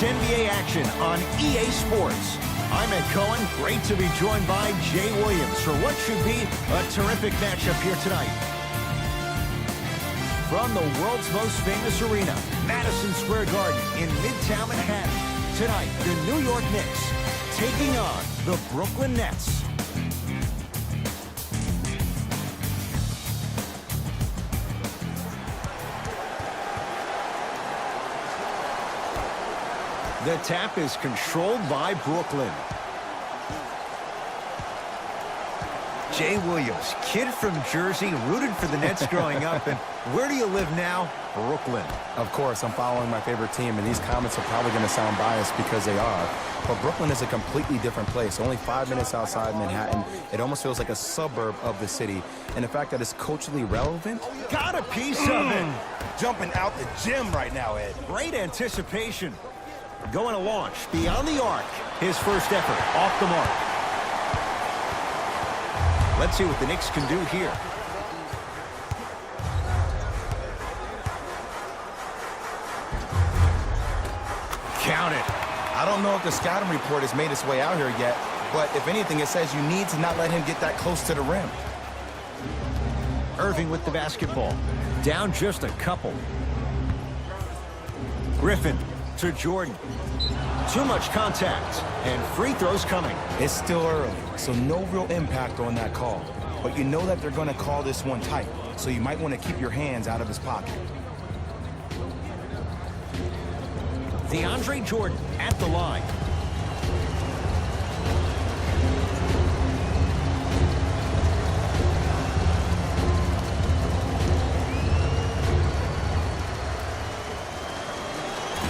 It's NBA action on EA Sports. I'm Ed Cohen. Great to be joined by Jay Williams for what should be a terrific matchup here tonight. From the world's most famous arena, Madison Square Garden in Midtown Manhattan. Tonight, the New York Knicks taking on the Brooklyn Nets. The tap is controlled by Brooklyn. Jay Williams, kid from Jersey, rooted for the Nets growing up. And where do you live now? Brooklyn. Of course, I'm following my favorite team, and these comments are probably going to sound biased because they are. But Brooklyn is a completely different place. Only 5 minutes outside Manhattan. It almost feels like a suburb of the city. And the fact that it's culturally relevant. Got a piece of it. Jumping out the gym right now, Ed. Great anticipation. Going to launch beyond the arc. His first effort off the mark. Let's see what the Knicks can do here. Count it. I don't know if the scouting report has made its way out here yet, but if anything, it says you need to not let him get that close to the rim. Irving with the basketball. Down just a couple. Griffin to Jordan. Too much contact, and free throws coming. It's still early, so no real impact on that call. But you know that they're going to call this one tight, so you might want to keep your hands out of his pocket. DeAndre Jordan at the line.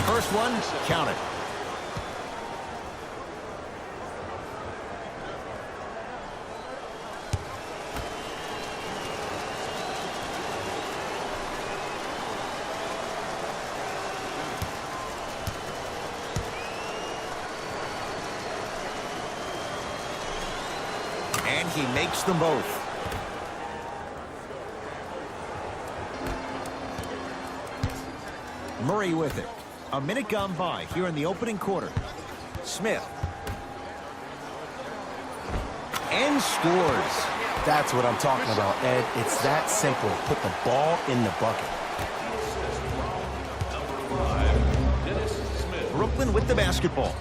First one, count it. And he makes them both. Murray with it. A minute gone by here in the opening quarter. Smith. And scores. That's what I'm talking about, Ed. It's that simple. Put the ball in the bucket. Brooklyn with the basketball.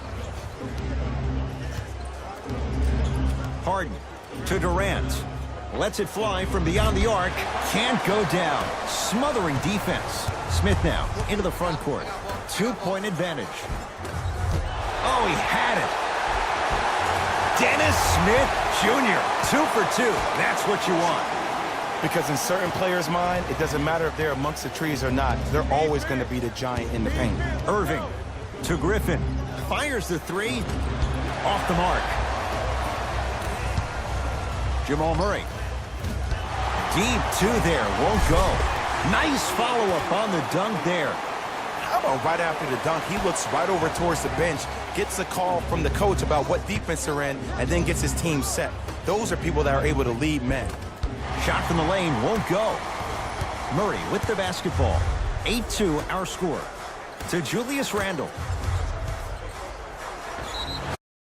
Harden to Durant. Lets it fly from beyond the arc. Can't go down. Smothering defense. Smith now into the front court. 2-point advantage. Oh, he had it. Dennis Smith Jr. 2 for 2. That's what you want. Because in certain players' mind, it doesn't matter if they're amongst the trees or not. They're always going to be the giant in the paint. Irving to Griffin. Fires the three. Off the mark. Jamal Murray. Deep two there. Won't go. Nice follow-up on the dunk there. How about right after the dunk, he looks right over towards the bench, gets a call from the coach about what defense they're in, and then gets his team set. Those are people that are able to lead men. Shot from the lane won't go. Murray with the basketball. 8-2 our score. To Julius Randle.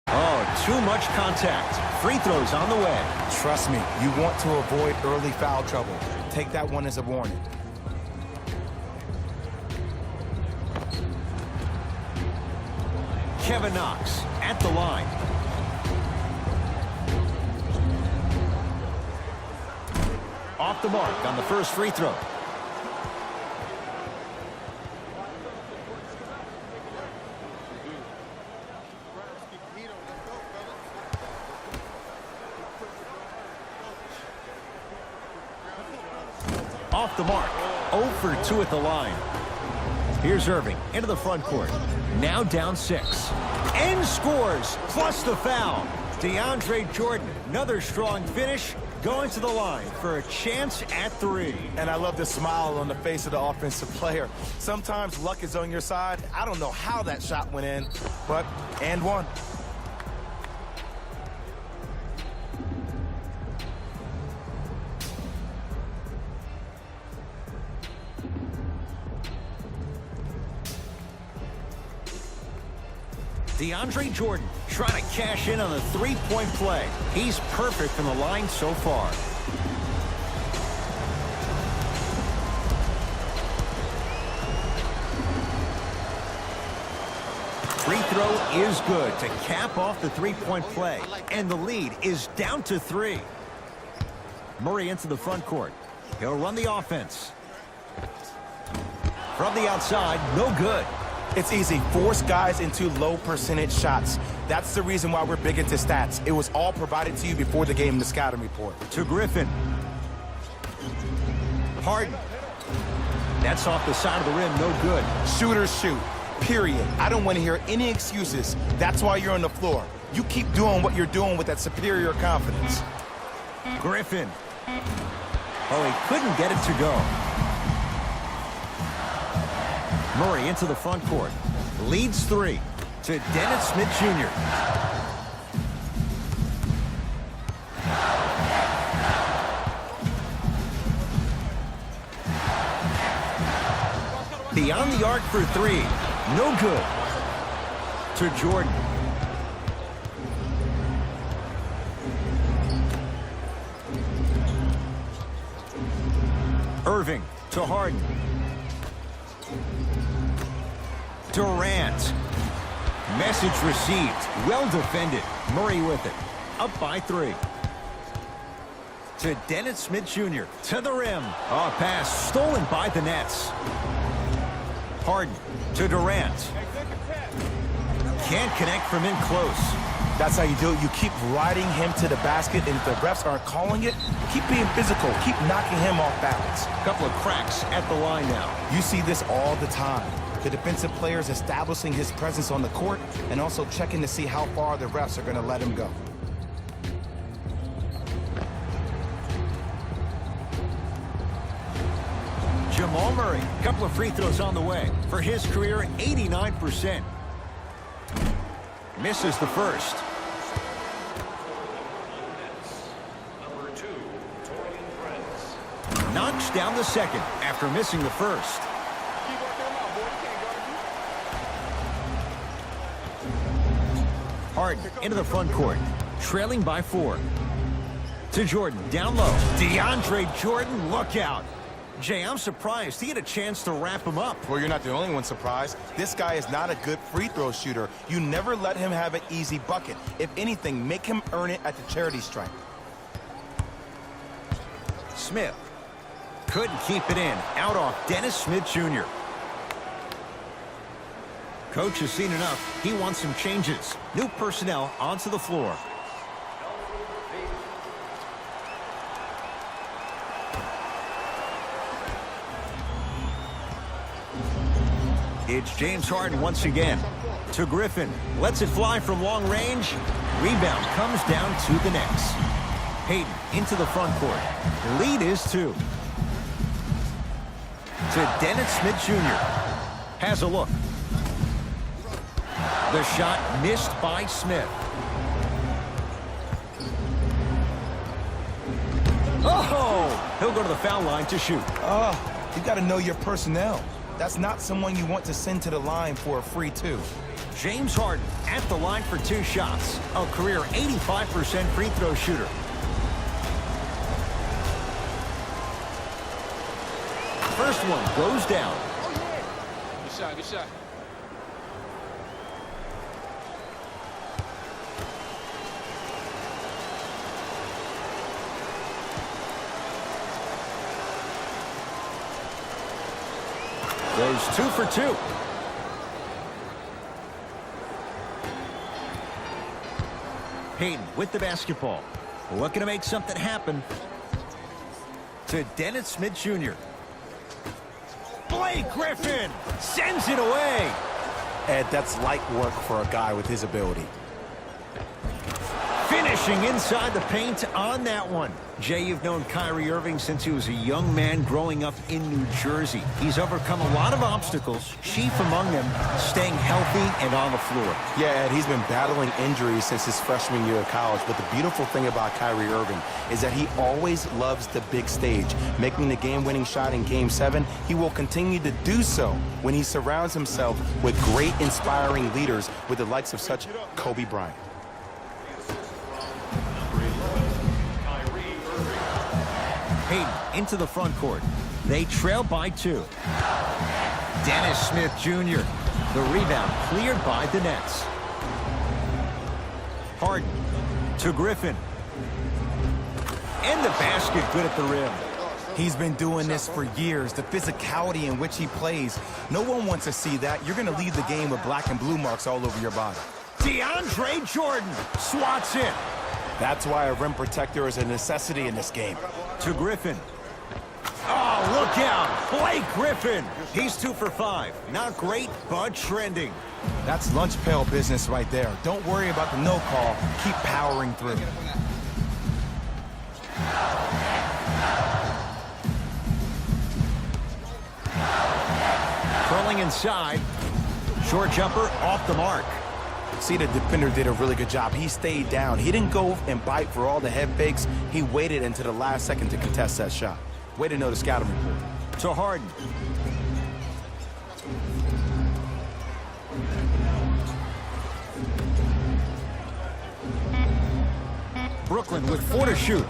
Oh, too much contact. Free throws on the way. Trust me, you want to avoid early foul trouble. Take that one as a warning. Kevin Knox at the line. Off the mark on the first free throw. Off the mark. 0 for 2 at the line. Here's Irving into the front court. Now down 6. And scores, plus the foul. DeAndre Jordan, another strong finish, going to the line for a chance at 3. And I love the smile on the face of the offensive player. Sometimes luck is on your side. I don't know how that shot went in, but and one. DeAndre Jordan trying to cash in on the three-point play. He's perfect from the line so far. Free throw is good to cap off the three-point play. And the lead is down to 3. Murray into the front court. He'll run the offense. From the outside, no good. It's easy. Force guys into low percentage shots. That's the reason why we're big into stats. It was all provided to you before the game in the scouting report. To Griffin. Harden. That's off the side of the rim, no good. Shooters shoot. Period. I don't want to hear any excuses. That's why you're on the floor. You keep doing what you're doing with that superior confidence. Griffin. Oh, he couldn't get it to go. Murray into the front court. Leads 3 to Dennis Smith Jr. Beyond the arc for 3. No good. To Jordan. Irving to Harden. Durant. Message received. Well defended. Murray with it. Up by 3. To Dennis Smith Jr. To the rim. Oh, pass stolen by the Nets. Harden to Durant. Can't connect from in close. That's how you do it. You keep riding him to the basket, and if the refs aren't calling it, keep being physical. Keep knocking him off balance. Couple of cracks at the line now. You see this all the time. The defensive players establishing his presence on the court and also checking to see how far the refs are going to let him go. Jamal Murray, couple of free throws on the way. For his career, 89%. Misses the first. Knocks down the second after missing the first. Harden into the front court, trailing by 4. To Jordan, down low. DeAndre Jordan, look out. Jay, I'm surprised he had a chance to wrap him up. Well, you're not the only one surprised. This guy is not a good free throw shooter. You never let him have an easy bucket. If anything, make him earn it at the charity stripe. Smith couldn't keep it in. Out off Dennis Smith Jr. Coach has seen enough. He wants some changes. New personnel onto the floor. It's James Harden once again. To Griffin. Lets it fly from long range. Rebound comes down to the Knicks. Hayden into the front court. Lead is 2. To Dennis Smith Jr. Has a look. The shot missed by Smith. Oh! He'll go to the foul line to shoot. You got to know your personnel. That's not someone you want to send to the line for a free 2. James Harden at the line for 2 shots. A career 85% free throw shooter. First one goes down. Good shot, good shot. Goes 2 for 2. Hayden with the basketball. Looking to make something happen. To Dennis Smith Jr. Blake Griffin sends it away. Ed, that's light work for a guy with his ability. Finished. Finishing inside the paint on that one. Jay, you've known Kyrie Irving since he was a young man growing up in New Jersey. He's overcome a lot of obstacles, chief among them staying healthy and on the floor. Yeah, Ed, he's been battling injuries since his freshman year of college, but the beautiful thing about Kyrie Irving is that he always loves the big stage. Making the game-winning shot in Game 7, he will continue to do so when he surrounds himself with great, inspiring leaders with the likes of such Kobe Bryant. Hayden into the front court. They trail by 2. Dennis Smith Jr. The rebound cleared by the Nets. Harden to Griffin. And the basket good at the rim. He's been doing this for years, the physicality in which he plays. No one wants to see that. You're going to leave the game with black and blue marks all over your body. DeAndre Jordan swats it. That's why a rim protector is a necessity in this game. To Griffin. Oh, look out. Blake Griffin. He's 2 for 5. Not great, but trending. That's lunch pail business right there. Don't worry about the no call. Keep powering through. Curling inside. Short jumper off the mark. See, the defender did a really good job. He stayed down. He didn't go and bite for all the head fakes. He waited until the last second to contest that shot. Way to know the scouting report. To Harden. Brooklyn with 4 to shoot.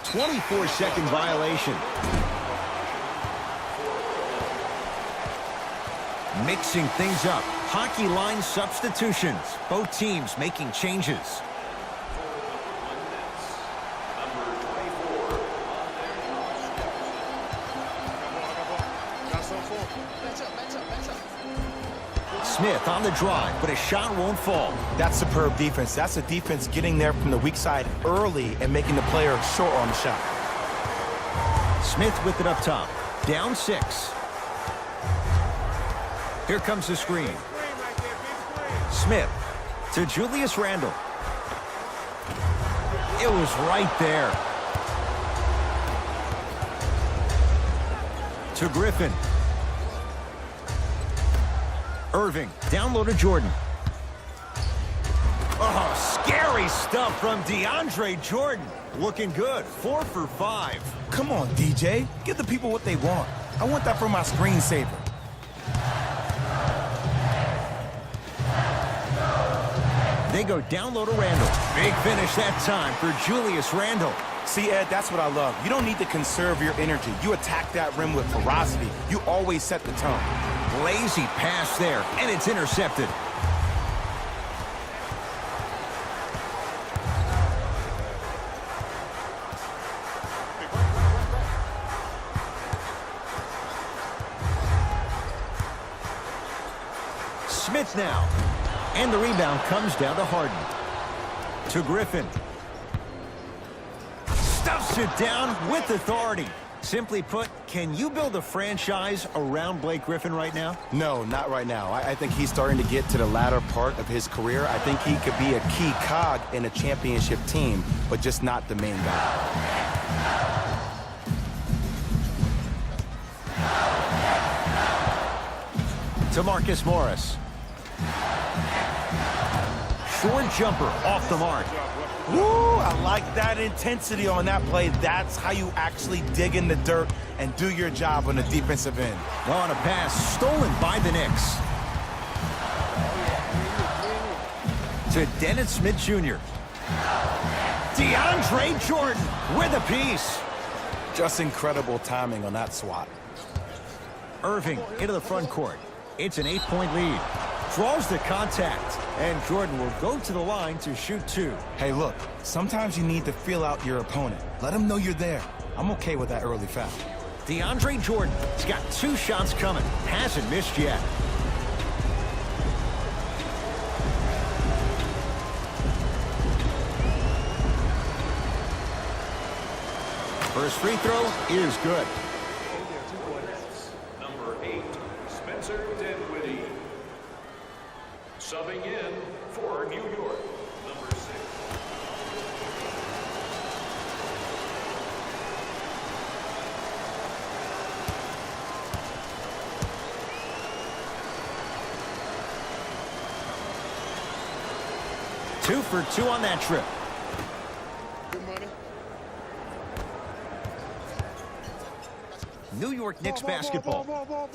24-second violation. Mixing things up. Hockey line substitutions. Both teams making changes. Smith on the drive, but his shot won't fall. That's superb defense. That's a defense getting there from the weak side early and making the player short on the shot. Smith with it up top. Down 6. Here comes the screen. Smith to Julius Randle. It was right there. To Griffin. Irving, down low to Jordan. Oh, scary stuff from DeAndre Jordan. Looking good, 4 for 5. Come on, DJ. Give the people what they want. I want that for my screensaver. They go down low to Randle. Big finish that time for Julius Randle. See, Ed, that's what I love. You don't need to conserve your energy. You attack that rim with ferocity. You always set the tone. Lazy pass there, and it's intercepted. Smith now. And the rebound comes down to Harden. To Griffin. Stuffs it down with authority. Simply put, can you build a franchise around Blake Griffin right now? No, not right now. I think he's starting to get to the latter part of his career. I think he could be a key cog in a championship team, but just not the main guy. To Marcus Morris. Short jumper off the mark. Woo! I like that intensity on that play. That's how you actually dig in the dirt and do your job on the defensive end. On a pass stolen by the Knicks. To Dennis Smith Jr. DeAndre Jordan with a piece. Just incredible timing on that swat. Irving into the front court. It's an 8-point lead. Draws the contact, and Jordan will go to the line to shoot 2. Hey, look, sometimes you need to feel out your opponent. Let him know you're there. I'm okay with that early foul. DeAndre Jordan has got 2 shots coming. Hasn't missed yet. First free throw is good. Number 8, Spencer Dinwiddie. Subbing in for New York. 2 for 2 on that trip. Good money. New York Knicks basketball. Ball.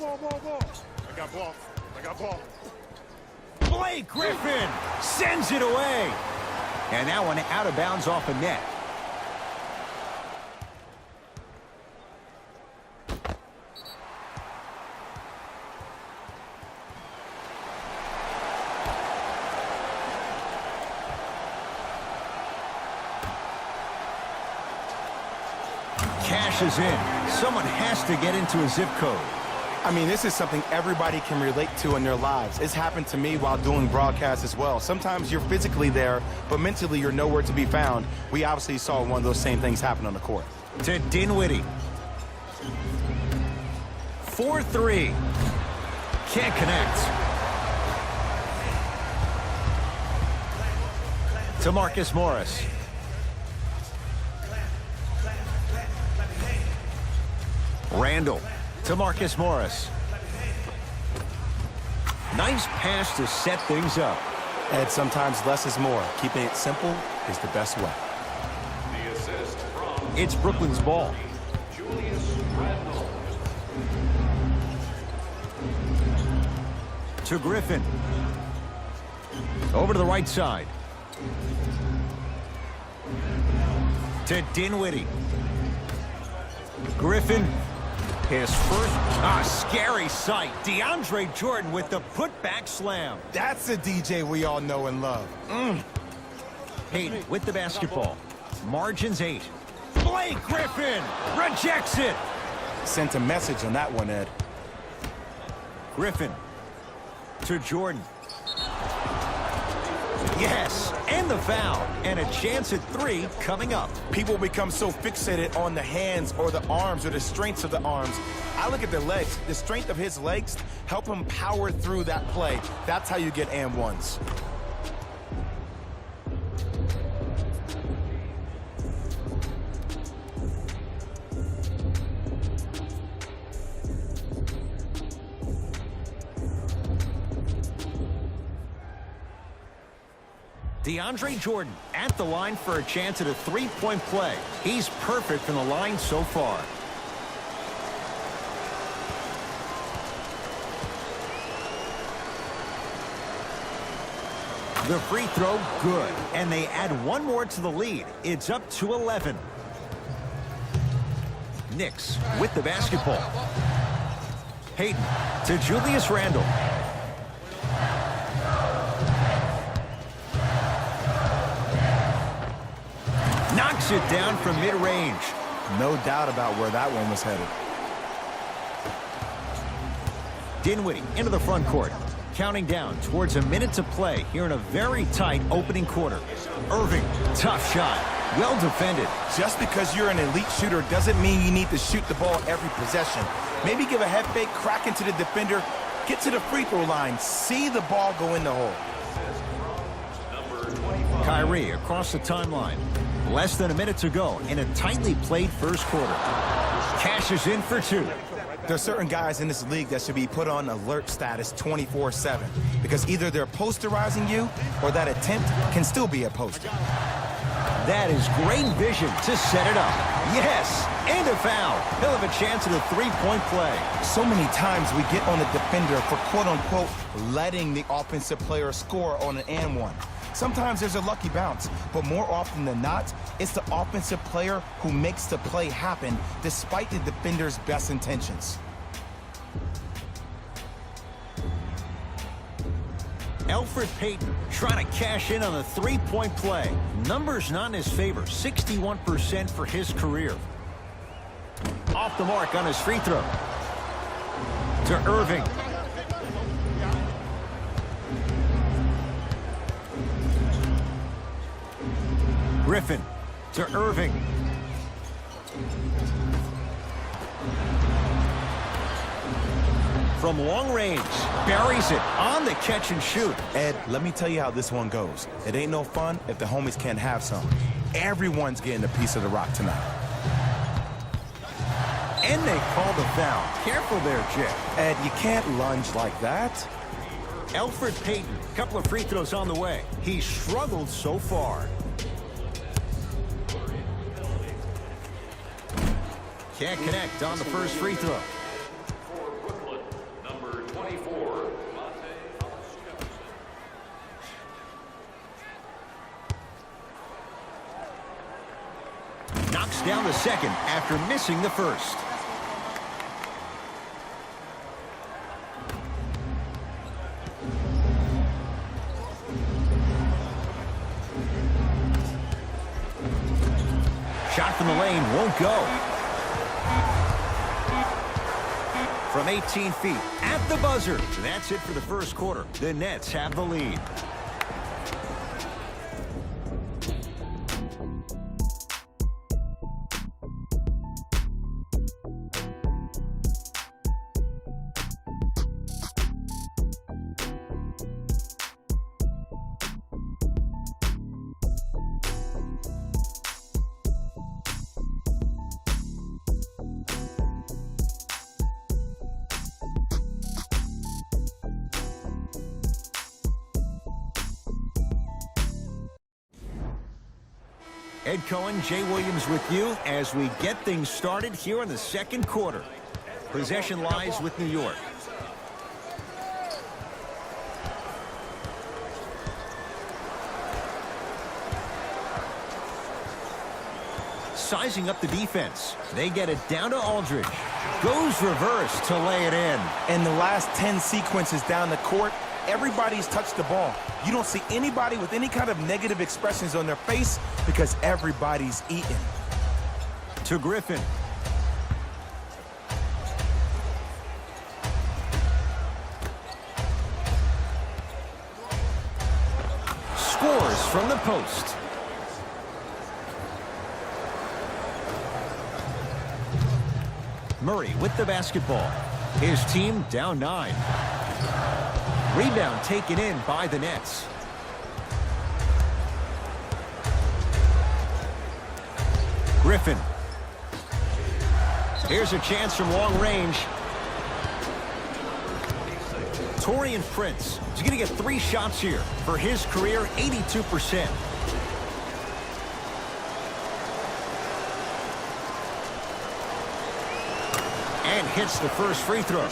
I got ball. Blake Griffin sends it away. And that one out of bounds off a net. Cashes in. Someone has to get into a zip code. I mean, this is something everybody can relate to in their lives. It's happened to me while doing broadcasts as well. Sometimes you're physically there, but mentally you're nowhere to be found. We obviously saw one of those same things happen on the court. To Dinwiddie. 4-3. Can't connect. To Marcus Morris. Randall to Marcus Morris. Nice pass to set things up. And sometimes less is more. Keeping it simple is the best way. It's Brooklyn's ball. To Griffin. Over to the right side. To Dinwiddie. Griffin. His first, scary sight. DeAndre Jordan with the putback slam. That's the DJ we all know and love. Hayden with the basketball. Margins 8. Blake Griffin rejects it. Sent a message on that one, Ed. Griffin to Jordan. Yes, and the foul. And a chance at 3 coming up. People become so fixated on the hands or the arms or the strengths of the arms. I look at the legs. The strength of his legs help him power through that play. That's how you get and ones. DeAndre Jordan at the line for a chance at a 3-point play. He's perfect from the line so far. The free throw, good. And they add one more to the lead. It's up to 11. Knicks with the basketball. Hayden to Julius Randle. Knocks it down from mid-range. No doubt about where that one was headed. Dinwiddie into the front court. Counting down towards a minute to play here in a very tight opening quarter. Irving, tough shot. Well defended. Just because you're an elite shooter doesn't mean you need to shoot the ball every possession. Maybe give a head fake, crack into the defender, get to the free throw line, see the ball go in the hole. Kyrie across the timeline. Less than a minute to go in a tightly played first quarter. Cashes in for 2. There are certain guys in this league that should be put on alert status 24/7 because either they're posterizing you or that attempt can still be a poster. That is great vision to set it up. Yes, and a foul. He'll have a chance at a 3-point play. So many times we get on the defender for quote-unquote letting the offensive player score on an and one. Sometimes there's a lucky bounce, but more often than not, it's the offensive player who makes the play happen despite the defender's best intentions. Elfrid Payton trying to cash in on a 3-point play. Numbers not in his favor. 61% for his career. Off the mark on his free throw. To Irving. Griffin to Irving. From long range, buries it on the catch and shoot. Ed, let me tell you how this one goes. It ain't no fun if the homies can't have some. Everyone's getting a piece of the rock tonight. And they call the foul. Careful there, Jay. Ed, you can't lunge like that. Elfrid Payton, a couple of free throws on the way. He's struggled so far. Can't connect on the first free throw. For Brooklyn, number 24. Knocks down the second after missing the first. Shot from the lane won't go. From 18 feet at the buzzer. That's it for the first quarter. The Nets have the lead. Ed Cohen, Jay Williams with you as we get things started here in the second quarter. Possession lies with New York. Sizing up the defense. They get it down to Aldridge. Goes reverse to lay it in. In the last 10 sequences down the court, everybody's touched the ball. You don't see anybody with any kind of negative expressions on their face because everybody's eating. To Griffin. Scores from the post. Murray with the basketball. His team down 9. Rebound taken in by the Nets. Griffin. Here's a chance from long range. Taurean Prince. He's going to get 3 shots here. For his career, 82%. And hits the first free throw.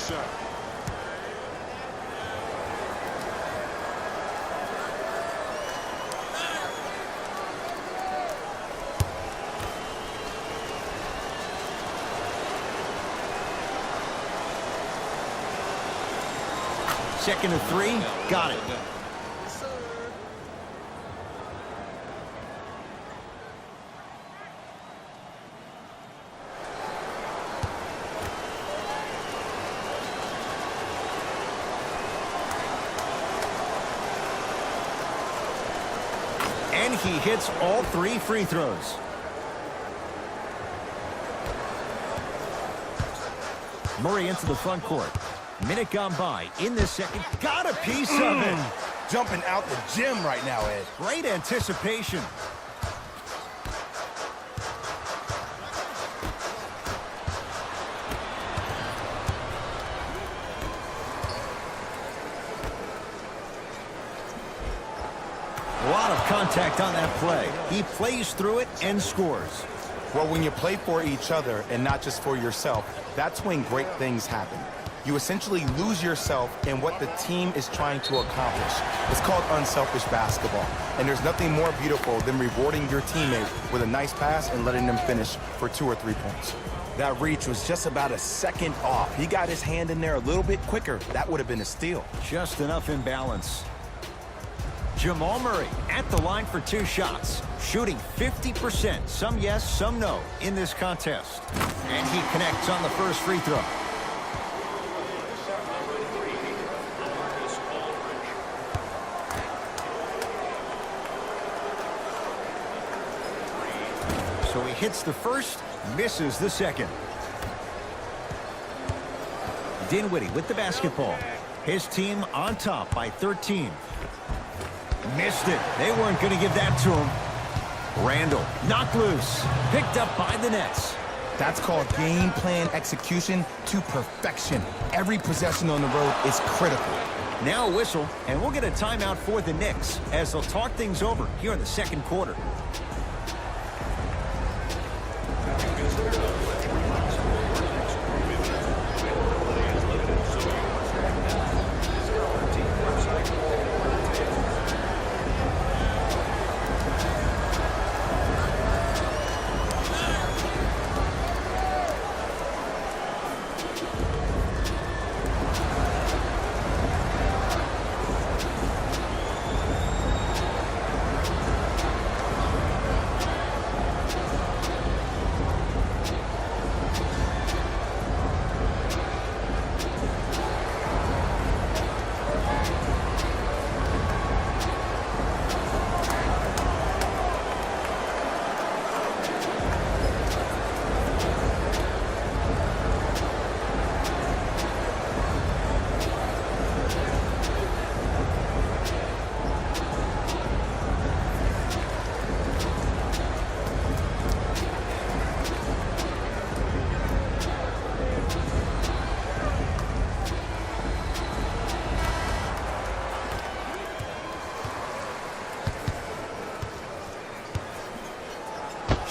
Second and 3, got it. And he hits all 3 free throws. Murray into the front court. Minute gone by in this second. Got a piece of it. Jumping out the gym right now, Ed. Great anticipation. A lot of contact on that play. He plays through it and scores. Well, when you play for each other and not just for yourself, that's when great things happen. You essentially lose yourself in what the team is trying to accomplish. It's called unselfish basketball. And there's nothing more beautiful than rewarding your teammate with a nice pass and letting them finish for 2 or 3 points. That reach was just about a second off. He got his hand in there a little bit quicker. That would have been a steal. Just enough imbalance. Jamal Murray at the line for 2 shots. Shooting 50%. Some yes, some no in this contest. And he connects on the first free throw. So he hits the first, misses the second. Dinwiddie with the basketball. His team on top by 13. Missed it. They weren't going to give that to him. Randall knocked loose. Picked up by the Nets. That's called game plan execution to perfection. Every possession on the road is critical. Now a whistle, and we'll get a timeout for the Knicks as they'll talk things over here in the second quarter.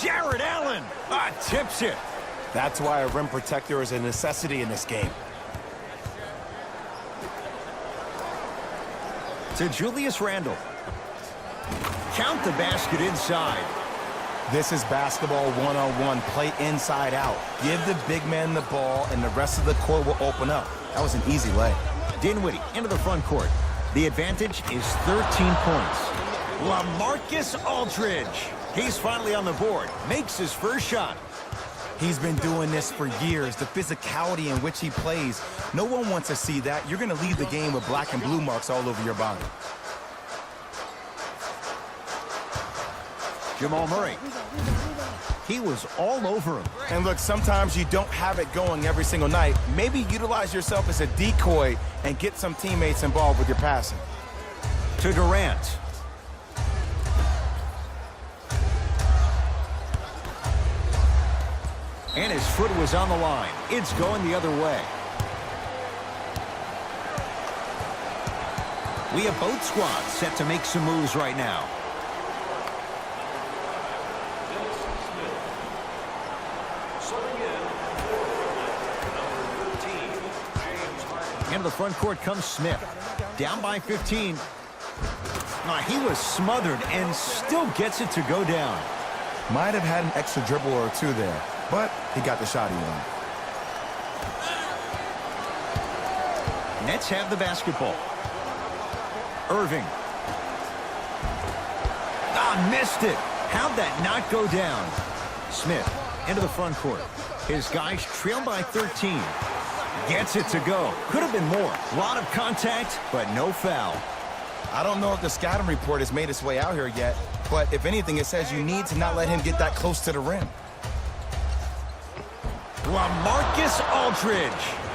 Jared Allen tips it. That's why a rim protector is a necessity in this game. To Julius Randle. Count the basket inside. This is basketball one-on-one. Play inside out. Give the big man the ball, and the rest of the court will open up. That was an easy lay. Dinwiddie into the front court. The advantage is 13 points. LaMarcus Aldridge. He's finally on the board. Makes his first shot. He's been doing this for years. The physicality in which he plays. No one wants to see that. You're going to leave the game with black and blue marks all over your body. Jamal Murray. He was all over him. And look, sometimes you don't have it going every single night. Maybe utilize yourself as a decoy and get some teammates involved with your passing. To Durant. And his foot was on the line. It's going the other way. We have both squads set to make some moves right now. Into the front court comes Smith. Down by 15. He was smothered and still gets it to go down. Might have had an extra dribble or two there, but he got the shot he wanted. Nets have the basketball. Irving. Missed it. How'd that not go down? Smith into the front court. His guys trail by 13. Gets it to go. Could have been more. A lot of contact, but no foul. I don't know if the scouting report has made its way out here yet, but if anything, it says you need to not let him get that close to the rim. LaMarcus Aldridge.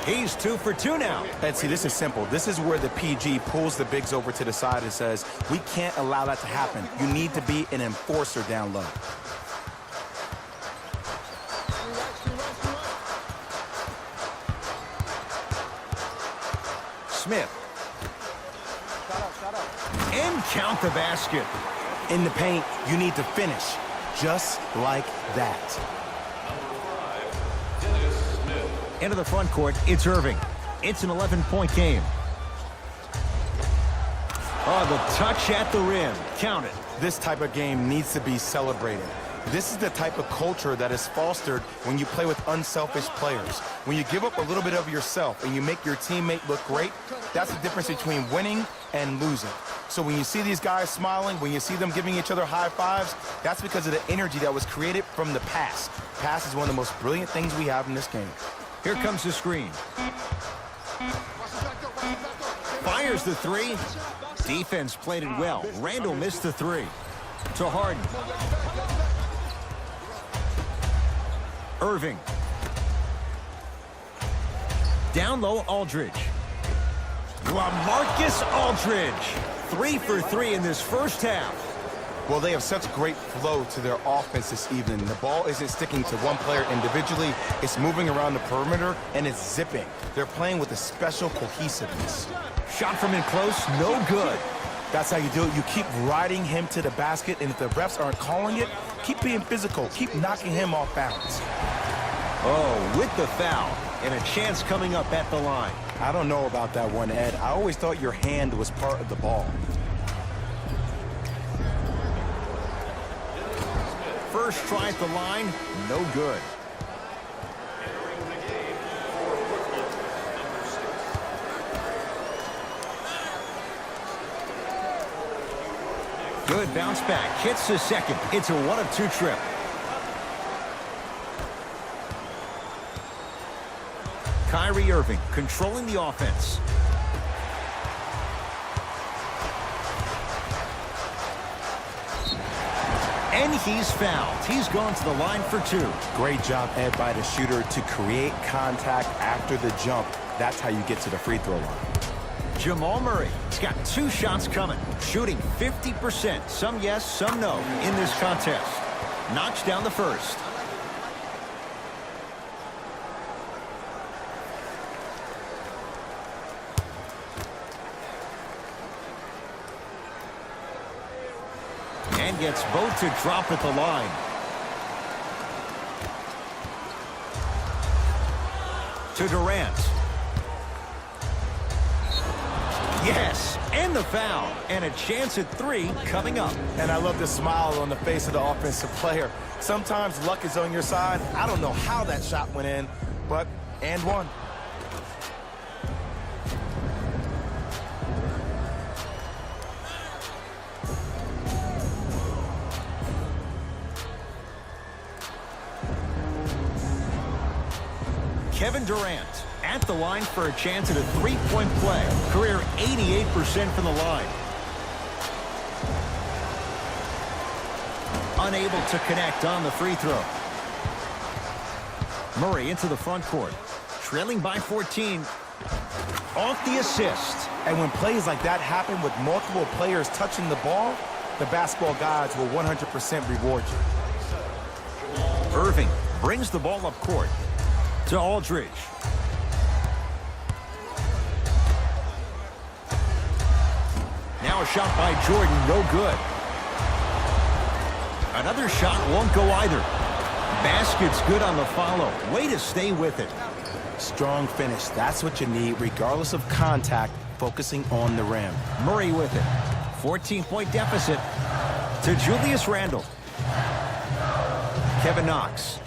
He's 2 for 2 now. And see, this is simple. This is where the PG pulls the bigs over to the side and says, we can't allow that to happen. You need to be an enforcer down low. Smith. And count the basket. In the paint, you need to finish just like that. Into the front court, it's Irving. It's an 11-point game. The touch at the rim. Count it. This type of game needs to be celebrated. This is the type of culture that is fostered when you play with unselfish players. When you give up a little bit of yourself and you make your teammate look great, that's the difference between winning and losing. So when you see these guys smiling, when you see them giving each other high fives, that's because of the energy that was created from the pass. Pass is one of the most brilliant things we have in this game. Here comes the screen. Fires the three. Defense played it well. Randle missed the three. To Harden. Irving. Down low, Aldridge. LaMarcus Aldridge. 3 for 3 in this first half. Well, they have such great flow to their offense this evening. The ball isn't sticking to one player individually. It's moving around the perimeter, and it's zipping. They're playing with a special cohesiveness. Shot from in close, no good. That's how you do it. You keep riding him to the basket, and if the refs aren't calling it, keep being physical. Keep knocking him off balance. Oh, with the foul, and a chance coming up at the line. I don't know about that one, Ed. I always thought your hand was part of the ball. First try at the line, no good. Good bounce back, hits the second. It's a 1-of-2 trip. Kyrie Irving controlling the offense. And he's fouled. He's going to the line for 2. Great job, Ed, by the shooter to create contact after the jump. That's how you get to the free throw line. Jamal Murray has got 2 shots coming, shooting 50%, some yes, some no, in this contest. Knocks down the first. And gets both to drop at the line. To Durant. Yes, and the foul. And a chance at 3 coming up. And I love the smile on the face of the offensive player. Sometimes luck is on your side. I don't know how that shot went in, but and one. Kevin Durant at the line for a chance at a 3-point play. Career 88% from the line. Unable to connect on the free throw. Murray into the front court. Trailing by 14. Off the assist. And when plays like that happen with multiple players touching the ball, the basketball gods will 100% reward you. Irving brings the ball up court. To Aldridge. Now a shot by Jordan, no good. Another shot won't go either. Basket's good on the follow. Way to stay with it. Strong finish. That's what you need, regardless of contact, focusing on the rim. Murray with it. 14-point deficit. To Julius Randle. Kevin Knox.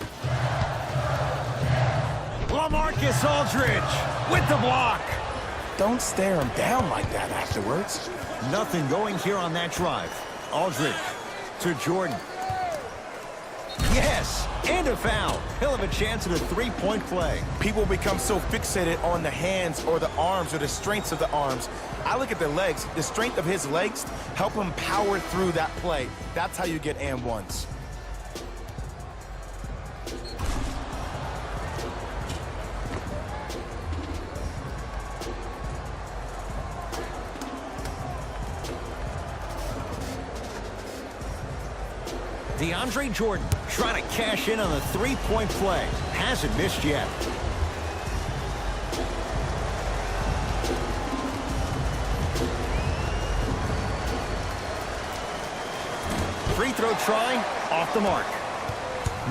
LaMarcus Aldridge with the block. Don't stare him down like that afterwards. Nothing going here on that drive. Aldridge to Jordan. Yes, and a foul. He'll have a chance at a 3-point play. People become so fixated on the hands or the arms or the strengths of the arms. I look at the legs. The strength of his legs help him power through that play. That's how you get and ones. DeAndre Jordan trying to cash in on the 3-point play. Hasn't missed yet. Free throw try, off the mark.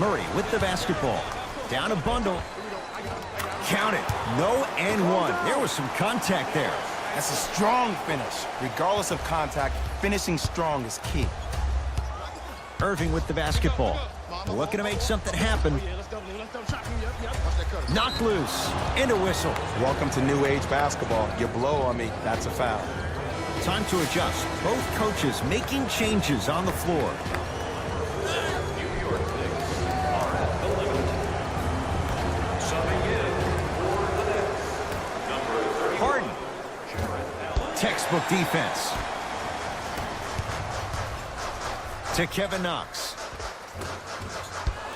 Murray with the basketball. Down a bundle. Count it. No and one. There was some contact there. That's a strong finish. Regardless of contact, finishing strong is key. Irving with the basketball. Looking to make something happen. Knocked loose. And a whistle. Welcome to new age basketball. You blow on me, that's a foul. Time to adjust. Both coaches making changes on the floor. New York Knicks are at the limit. Subbing in for the Knicks, number 31. Harden. Textbook defense. To Kevin Knox.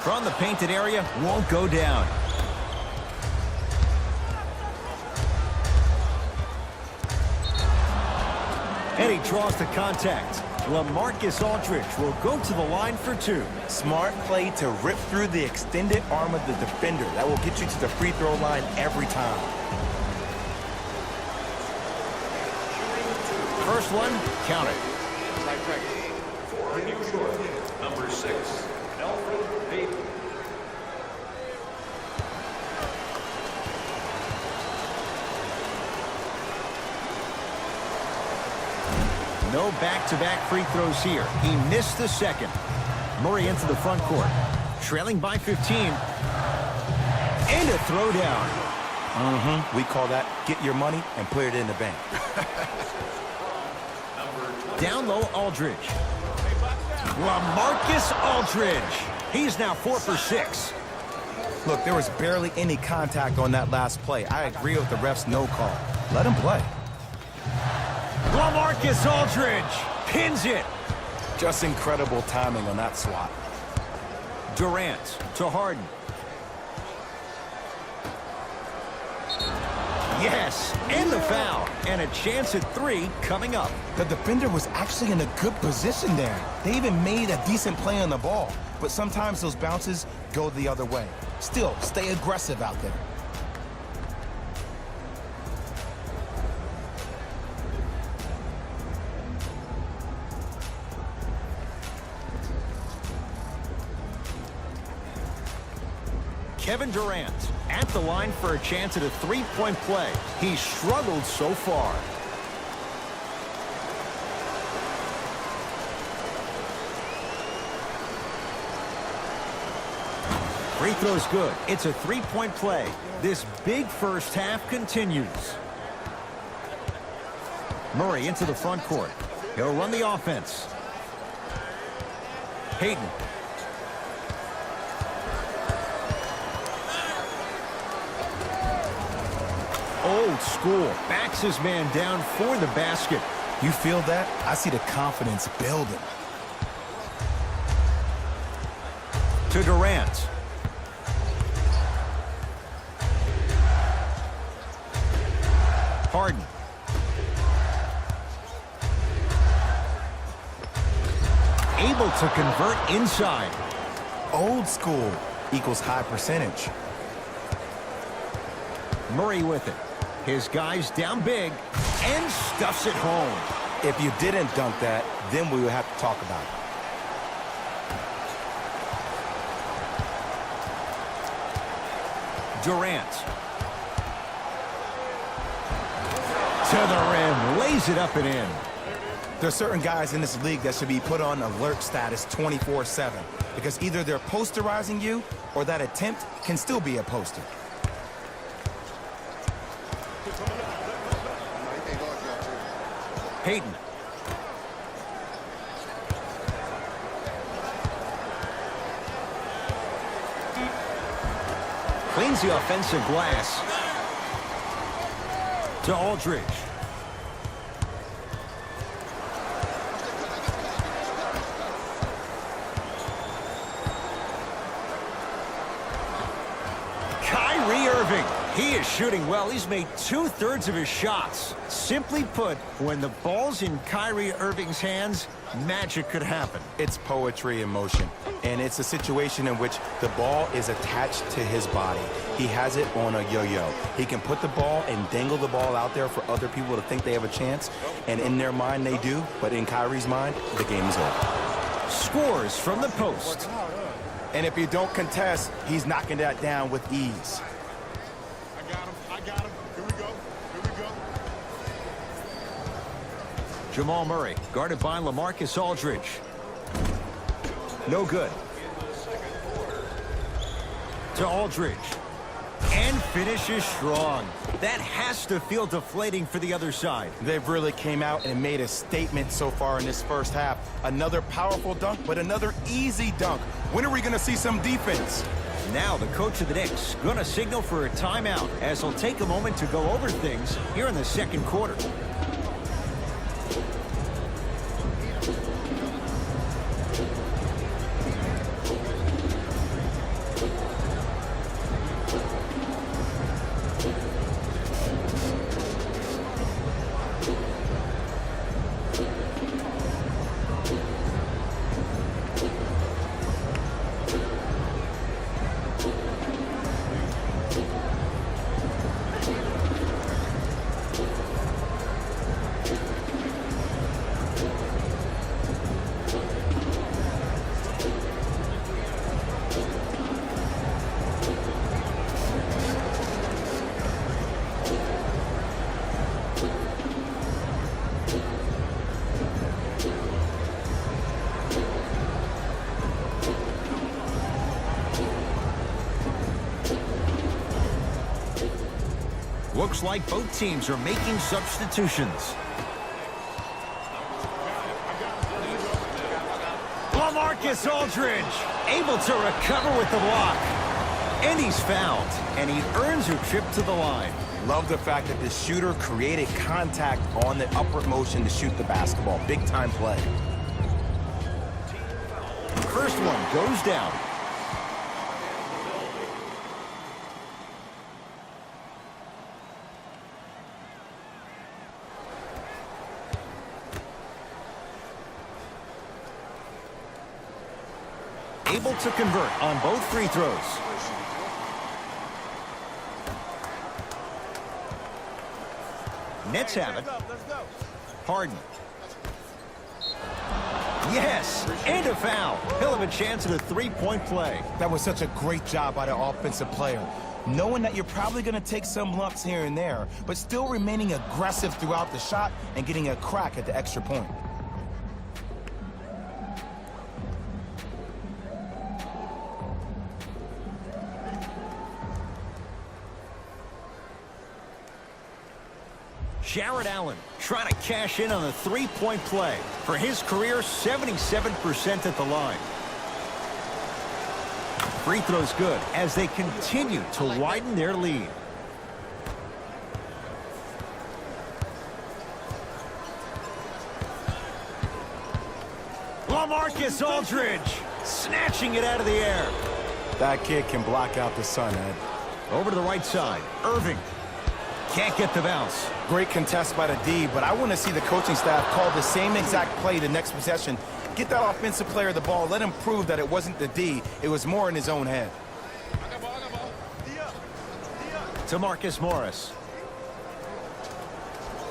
From the painted area, won't go down. And he draws the contact. LaMarcus Aldridge will go to the line for 2. Smart play to rip through the extended arm of the defender. That will get you to the free throw line every time. First one, count it. For New York, number 6, Alfred Payton. No back-to-back free throws here. He missed the second. Murray into the front court. Trailing by 15. And a throwdown. We call that get your money and put it in the bank. Down low, Aldridge. LaMarcus Aldridge. He's now 4 for 6. Look, there was barely any contact on that last play. I agree with the ref's no call. Let him play. LaMarcus Aldridge pins it. Just incredible timing on that swat. Durant to Harden. Yes, and the foul. And a chance at 3 coming up. The defender was actually in a good position there. They even made a decent play on the ball. But sometimes those bounces go the other way. Still, stay aggressive out there. Kevin Durant at the line for a chance at a 3-point play. He struggled so far. Free throw's good. It's a 3-point play. This big first half continues. Murray into the front court. He'll run the offense. Payton. Old school. Backs his man down for the basket. You feel that? I see the confidence building. To Durant. Harden. Able to convert inside. Old school equals high percentage. Murray with it. His guys down big and stuffs it home. If you didn't dunk that, then we would have to talk about it. Durant. To the rim. Lays it up and in. There's certain guys in this league that should be put on alert status 24/7 because either they're posterizing you or that attempt can still be a poster. Payton. Cleans the offensive glass. To Aldridge. Kyrie Irving. He is shooting well. He's made 2/3 of his shots. Simply put, when the ball's in Kyrie Irving's hands, magic could happen. It's poetry in motion, and it's a situation in which the ball is attached to his body. He has it on a yo-yo. He can put the ball and dangle the ball out there for other people to think they have a chance, and in their mind they do, but in Kyrie's mind, the game is over. Scores from the post. And if you don't contest, he's knocking that down with ease. I got him. Here we go. Here we go. Jamal Murray, guarded by LaMarcus Aldridge. No good. To Aldridge. And finishes strong. That has to feel deflating for the other side. They've really came out and made a statement so far in this first half. Another powerful dunk, but another easy dunk. When are we going to see some defense? Now the coach of the Knicks going to signal for a timeout as he'll take a moment to go over things here in the second quarter. Looks like both teams are making substitutions. LaMarcus Aldridge able to recover with the block. And he's fouled, and he earns a trip to the line. Love the fact that the shooter created contact on the upward motion to shoot the basketball. Big time play. First one goes down. Able to convert on both free throws. Nets have it. Harden. Yes, and a foul. He'll have a chance at a three-point play. That was such a great job by the offensive player. Knowing that you're probably going to take some lumps here and there, but still remaining aggressive throughout the shot and getting a crack at the extra point. Jared Allen trying to cash in on a three-point play. For his career, 77% at the line. Free throw's good as they continue to widen their lead. LaMarcus Aldridge snatching it out of the air. That kid can block out the sun, Ed. Over to the right side. Irving can't get the bounce. Great contest by the D, but I want to see the coaching staff call the same exact play the next possession. Get that offensive player the ball. Let him prove that it wasn't the D. It was more in his own head. To Marcus Morris.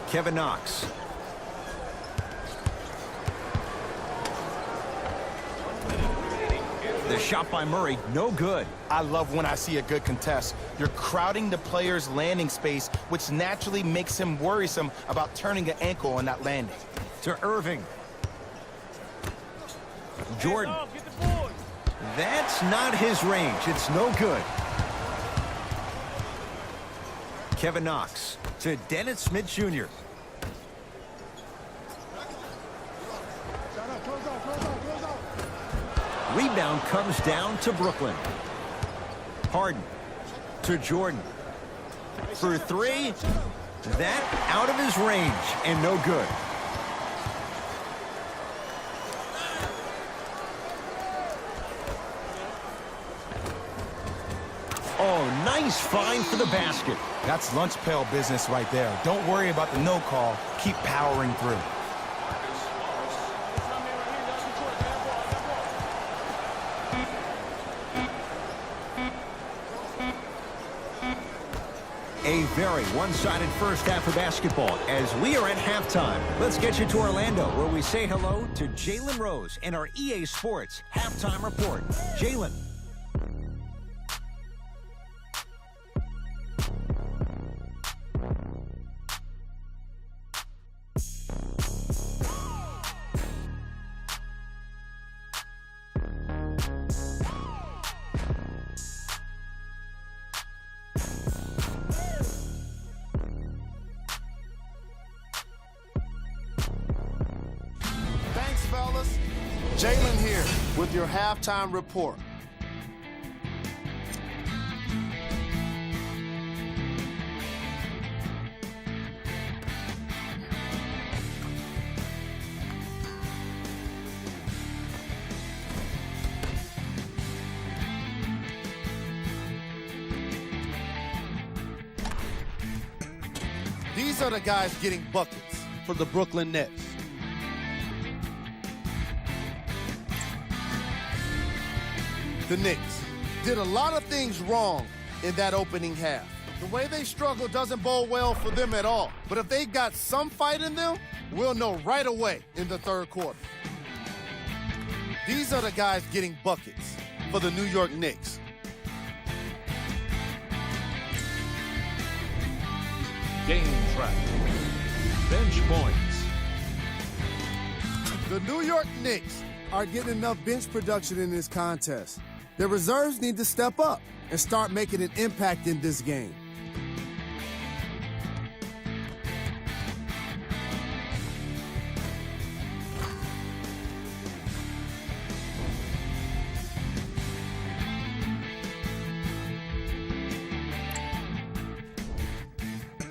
Kevin Knox. The shot by Murray, no good. I love when I see a good contest. You're crowding the player's landing space, which naturally makes him worrisome about turning an ankle on that landing. To Irving. Jordan. That's not his range. It's no good. Kevin Knox to Dennis Smith Jr. Rebound comes down to Brooklyn. Harden to Jordan. For three. That out of his range and no good. Oh, nice find for the basket. That's lunch pail business right there. Don't worry about the no call. Keep powering through. A very one-sided first half of basketball as we are at halftime. Let's get you to Orlando, where we say hello to Jalen Rose in our EA Sports Halftime Report. Jalen. Thanks, fellas. Jalen here with your halftime report. These are the guys getting buckets for the Brooklyn Nets. The Knicks did a lot of things wrong in that opening half. The way they struggle doesn't bode well for them at all. But if they got some fight in them, we'll know right away in the third quarter. These are the guys getting buckets for the New York Knicks. Game track. Bench points. The New York Knicks are getting enough bench production in this contest. Their reserves need to step up and start making an impact in this game.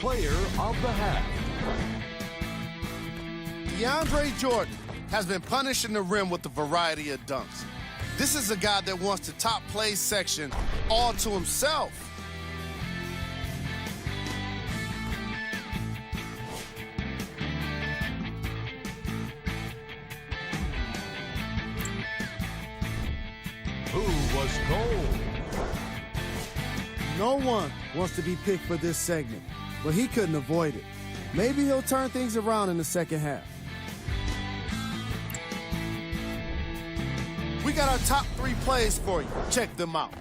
Player of the half. DeAndre Jordan has been punishing the rim with a variety of dunks. This is a guy that wants the top play section all to himself. Who was cold? No one wants to be picked for this segment, but he couldn't avoid it. Maybe he'll turn things around in the second half. We got our top 3 plays for you. Check them out.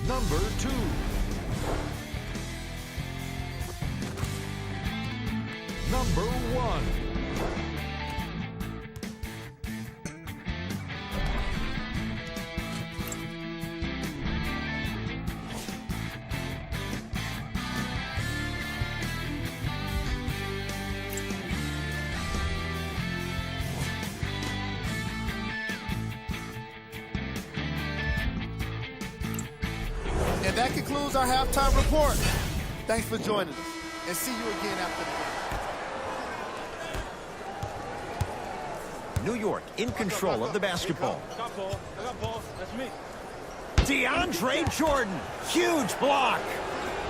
Number 2. Number 1. And that concludes our halftime report. Thanks for joining us, and see you again after the game. New York in control of the basketball. DeAndre Jordan, huge block.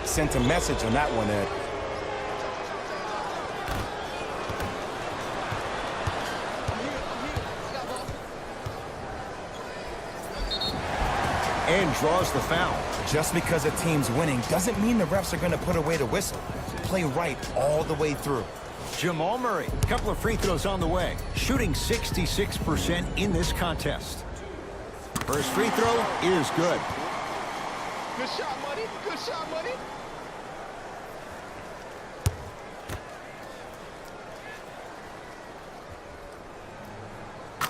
Sent a message on that one, Ed. And draws the foul. Just because a team's winning doesn't mean the refs are going to put away the whistle. Play right all the way through. Jamal Murray, a couple of free throws on the way, shooting 66% in this contest. First free throw is good. Good shot, buddy. Good shot, buddy.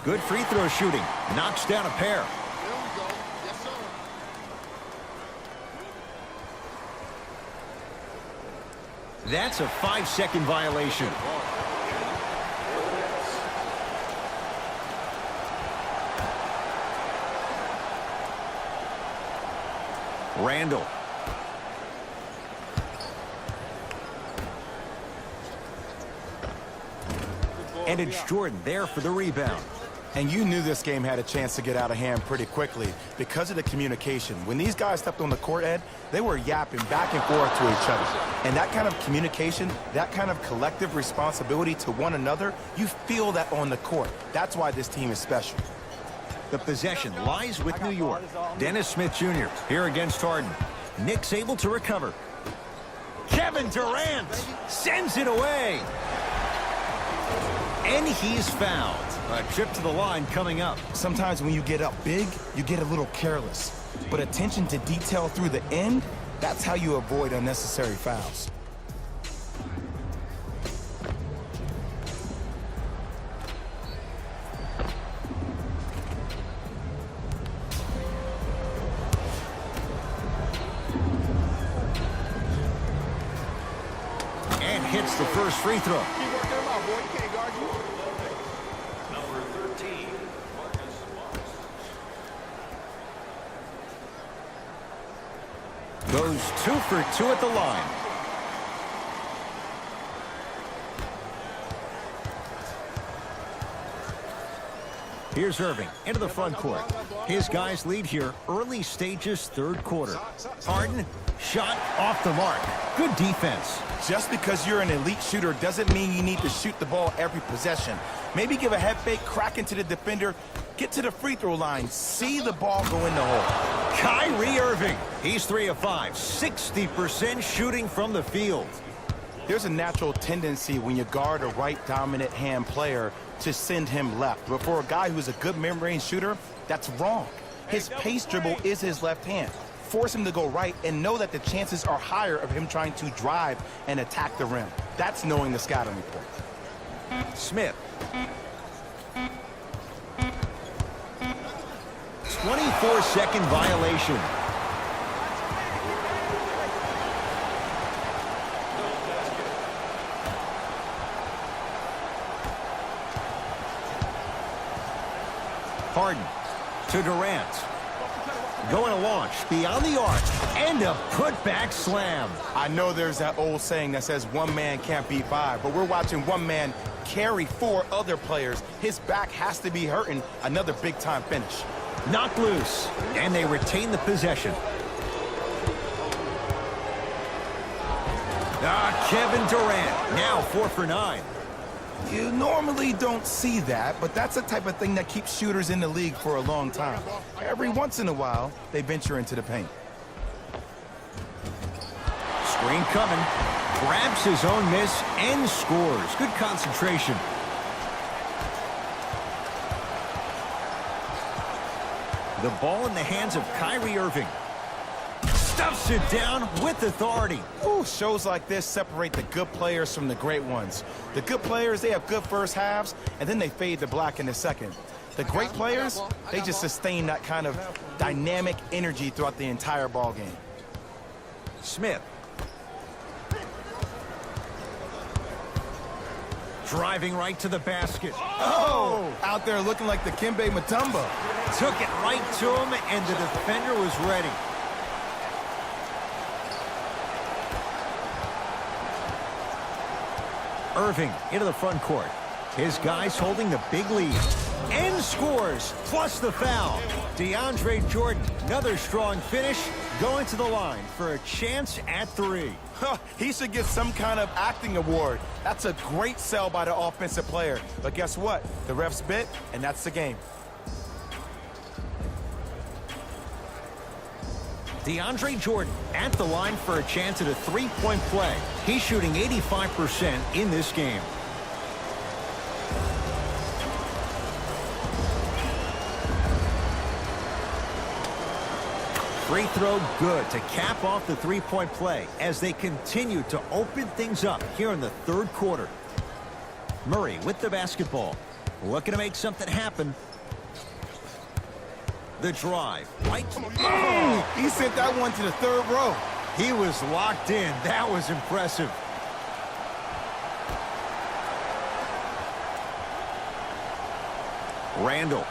Good free throw shooting. Knocks down a pair. There we go. Yes, sir. That's a 5-second violation. Randall. And it's Jordan there for the rebound. And you knew this game had a chance to get out of hand pretty quickly because of the communication. When these guys stepped on the court, Ed, they were yapping back and forth to each other. And that kind of communication, that kind of collective responsibility to one another, you feel that on the court. That's why this team is special. The possession lies with New York. Dennis Smith Jr. here against Harden. Knicks able to recover. Kevin Durant sends it away. And he's fouled. A trip to the line coming up. Sometimes when you get up big, you get a little careless. But attention to detail through the end, that's how you avoid unnecessary fouls. And hits the first free throw. Keep working him out, boy. You can't guard you. Number 13, Marcus Morris. Goes 2 for 2 at the line. Here's Irving into the front court. His guys lead here early stages, third quarter. Harden, shot off the mark. Good defense. Just because you're an elite shooter doesn't mean you need to shoot the ball every possession. Maybe give a head fake, crack into the defender, get to the free throw line, see the ball go in the hole. Kyrie Irving. He's 3 of 5, 60% shooting from the field. There's a natural tendency when you guard a right dominant hand player to send him left. But for a guy who's a good mid-range shooter, that's wrong. His pace dribble is his left hand. Force him to go right and know that the chances are higher of him trying to drive and attack the rim. That's knowing the scouting report. Smith. 24-second violation. Harden to Durant. Going to launch beyond the arc and a putback slam. I know there's that old saying that says one man can't beat five, but we're watching one man carry four other players. His back has to be hurting. Another big-time finish. Knocked loose, and they retain the possession. Kevin Durant, now 4 for 9. You normally don't see that, but that's the type of thing that keeps shooters in the league for a long time. Every once in a while, they venture into the paint. Screen coming. Grabs his own miss and scores. Good concentration. The ball in the hands of Kyrie Irving. Stuffs it down with authority. Ooh, shows like this separate the good players from the great ones. The good players, they have good first halves, and then they fade to black in the second. The great players, they just sustain that kind of dynamic energy throughout the entire ball game. Smith. Driving right to the basket. Oh! Out there looking like the Kimbe Mutombo. Took it right to him, and the defender was ready. Irving into the front court. His guys holding the big lead. And scores, plus the foul. DeAndre Jordan, another strong finish, going to the line for a chance at 3. He should get some kind of acting award. That's a great sell by the offensive player. But guess what? The refs bit, and that's the game. DeAndre Jordan at the line for a chance at a 3-point play. He's shooting 85% in this game. Free throw good to cap off the 3-point play as they continue to open things up here in the third quarter. Murray with the basketball. Looking to make something happen. The drive. Right. He sent that one to the third row. He was locked in. That was impressive. Randall.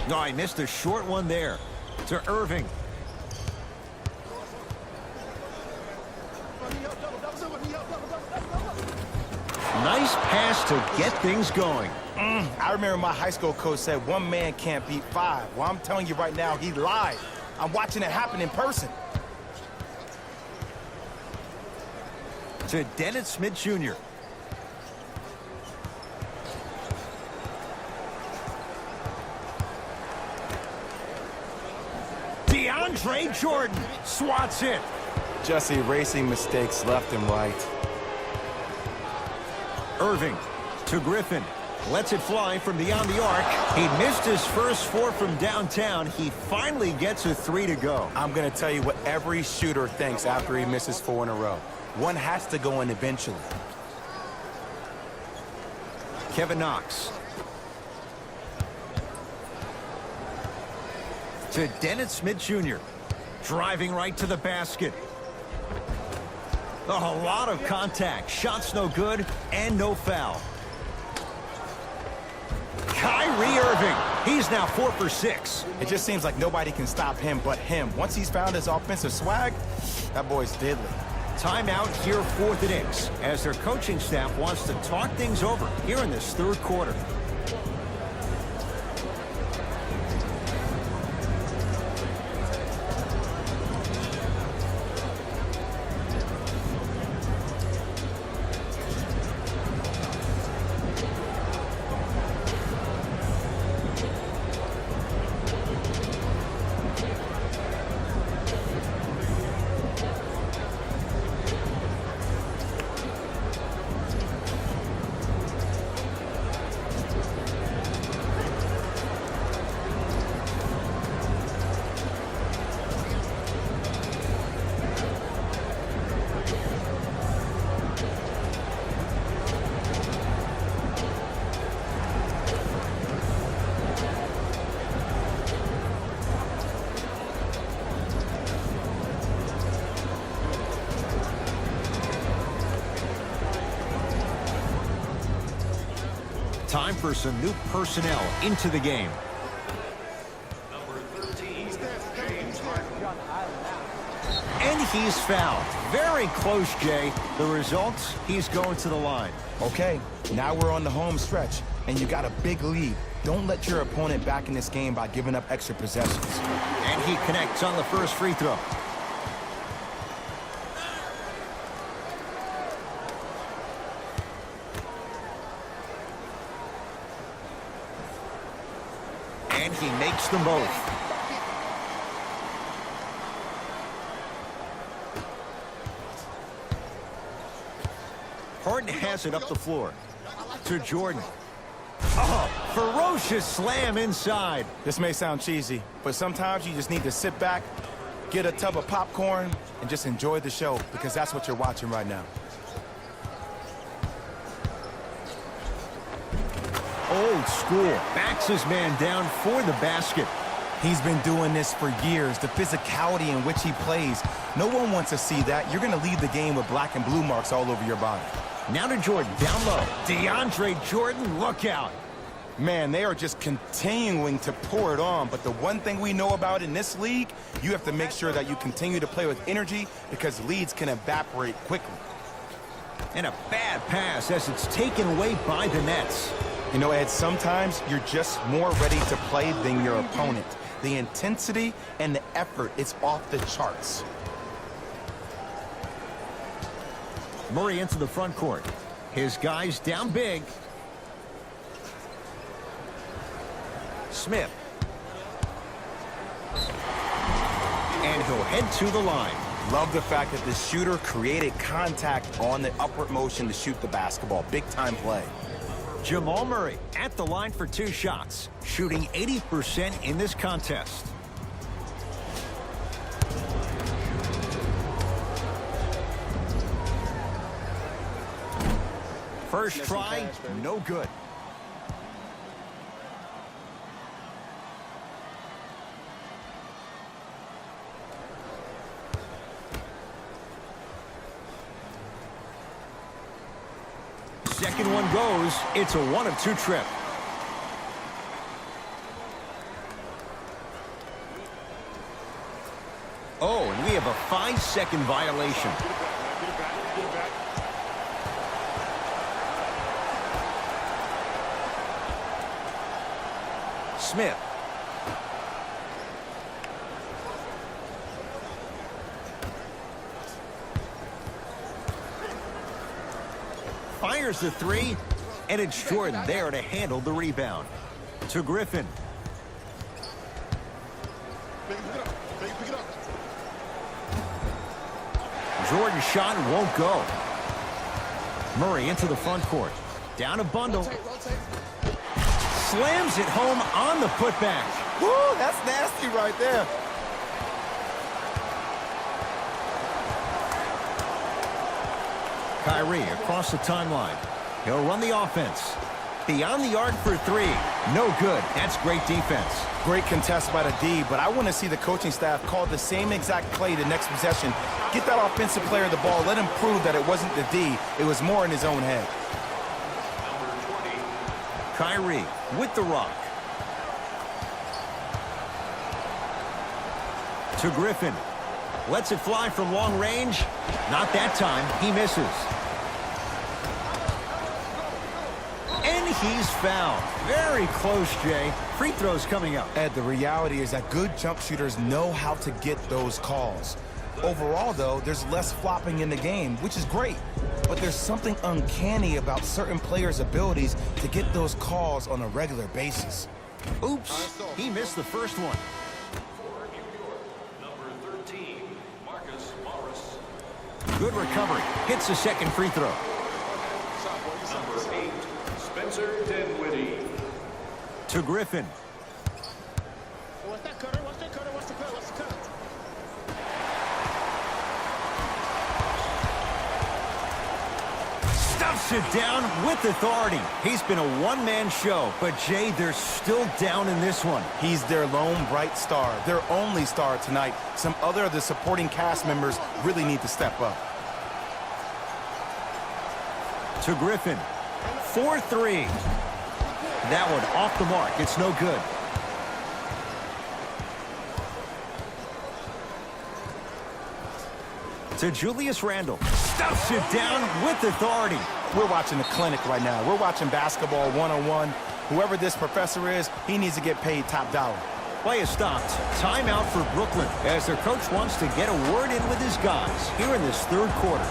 No, I missed a short one there. To Irving. Nice pass to get things going. I remember my high school coach said one man can't beat five. Well, I'm telling you right now, he lied. I'm watching it happen in person. To Dennis Smith Jr. DeAndre Jordan swats it. Just erasing mistakes left and right. Irving to Griffin. Lets it fly from beyond the arc. He missed his first 4 from downtown. He finally gets a 3 to go. I'm going to tell you what every shooter thinks after he misses 4 in a row. One has to go in eventually. Kevin Knox. To Dennis Smith Jr. Driving right to the basket. A lot of contact. Shots no good and no foul. Kyrie Irving. He's now 4 for 6. It just seems like nobody can stop him but him. Once he's found his offensive swag, that boy's deadly. Timeout here for the Knicks as their coaching staff wants to talk things over here in this third quarter. Time for some new personnel into the game. Number 13, James Harden. And he's fouled. Very close, Jay. The result, he's going to the line. Okay, now we're on the home stretch, and you got a big lead. Don't let your opponent back in this game by giving up extra possessions. And he connects on the first free throw. And he makes them both. Harden has it up the floor to Jordan. Oh, ferocious slam inside. This may sound cheesy, but sometimes you just need to sit back, get a tub of popcorn, and just enjoy the show, because that's what you're watching right now. Old school. Backs his man down for the basket. He's been doing this for years, the physicality in which he plays. No one wants to see that. You're going to leave the game with black and blue marks all over your body. Now to Jordan, down low. DeAndre Jordan, look out. Man, they are just continuing to pour it on. But the one thing we know about in this league, you have to make sure that you continue to play with energy, because leads can evaporate quickly. And a bad pass as it's taken away by the Nets. You know, Ed, sometimes you're just more ready to play than your opponent. The intensity and the effort is off the charts. Murray into the front court. His guys down big. Smith. And he'll head to the line. Love the fact that the shooter created contact on the upward motion to shoot the basketball. Big time play. Jamal Murray at the line for 2 shots, shooting 80% in this contest. First try, no good. Second one goes. It's a 1 of 2 trip. Oh, and we have a 5-second violation. Smith. Fires the 3, and it's Jordan there to handle the rebound. To Griffin. Jordan's shot won't go. Murray into the front court. Down a bundle. Slams it home on the putback. Woo, that's nasty right there. Kyrie across the timeline. He'll run the offense. Beyond the arc for 3. No good. That's great defense. Great contest by the D, but I want to see the coaching staff call the same exact play the next possession. Get that offensive player the ball. Let him prove that it wasn't the D. It was more in his own head. Kyrie with the rock. To Griffin. Lets it fly from long range. Not that time. He misses. And he's fouled. Very close, Jay. Free throws coming up. Ed, the reality is that good jump shooters know how to get those calls. Overall, though, there's less flopping in the game, which is great. But there's something uncanny about certain players' abilities to get those calls on a regular basis. Oops, he missed the first one. For New York, number 13, Marcus Morris. Good recovery. Hits the second free throw. Number 8, Spencer Dinwiddie. To Griffin. What's that cutter? What's that cutter? What's the cutter? What's the cutter? Stuffs it down with authority. He's been a one-man show, but Jay, they're still down in this one. He's their lone bright star, their only star tonight. Some other of the supporting cast members really need to step up. To Griffin. 4-3. That one off the mark. It's no good. To Julius Randle. Stuffs it down with authority. We're watching a clinic right now. We're watching basketball one-on-one. Whoever this professor is, he needs to get paid top dollar. Play is stopped. Timeout for Brooklyn as their coach wants to get a word in with his guys here in this third quarter.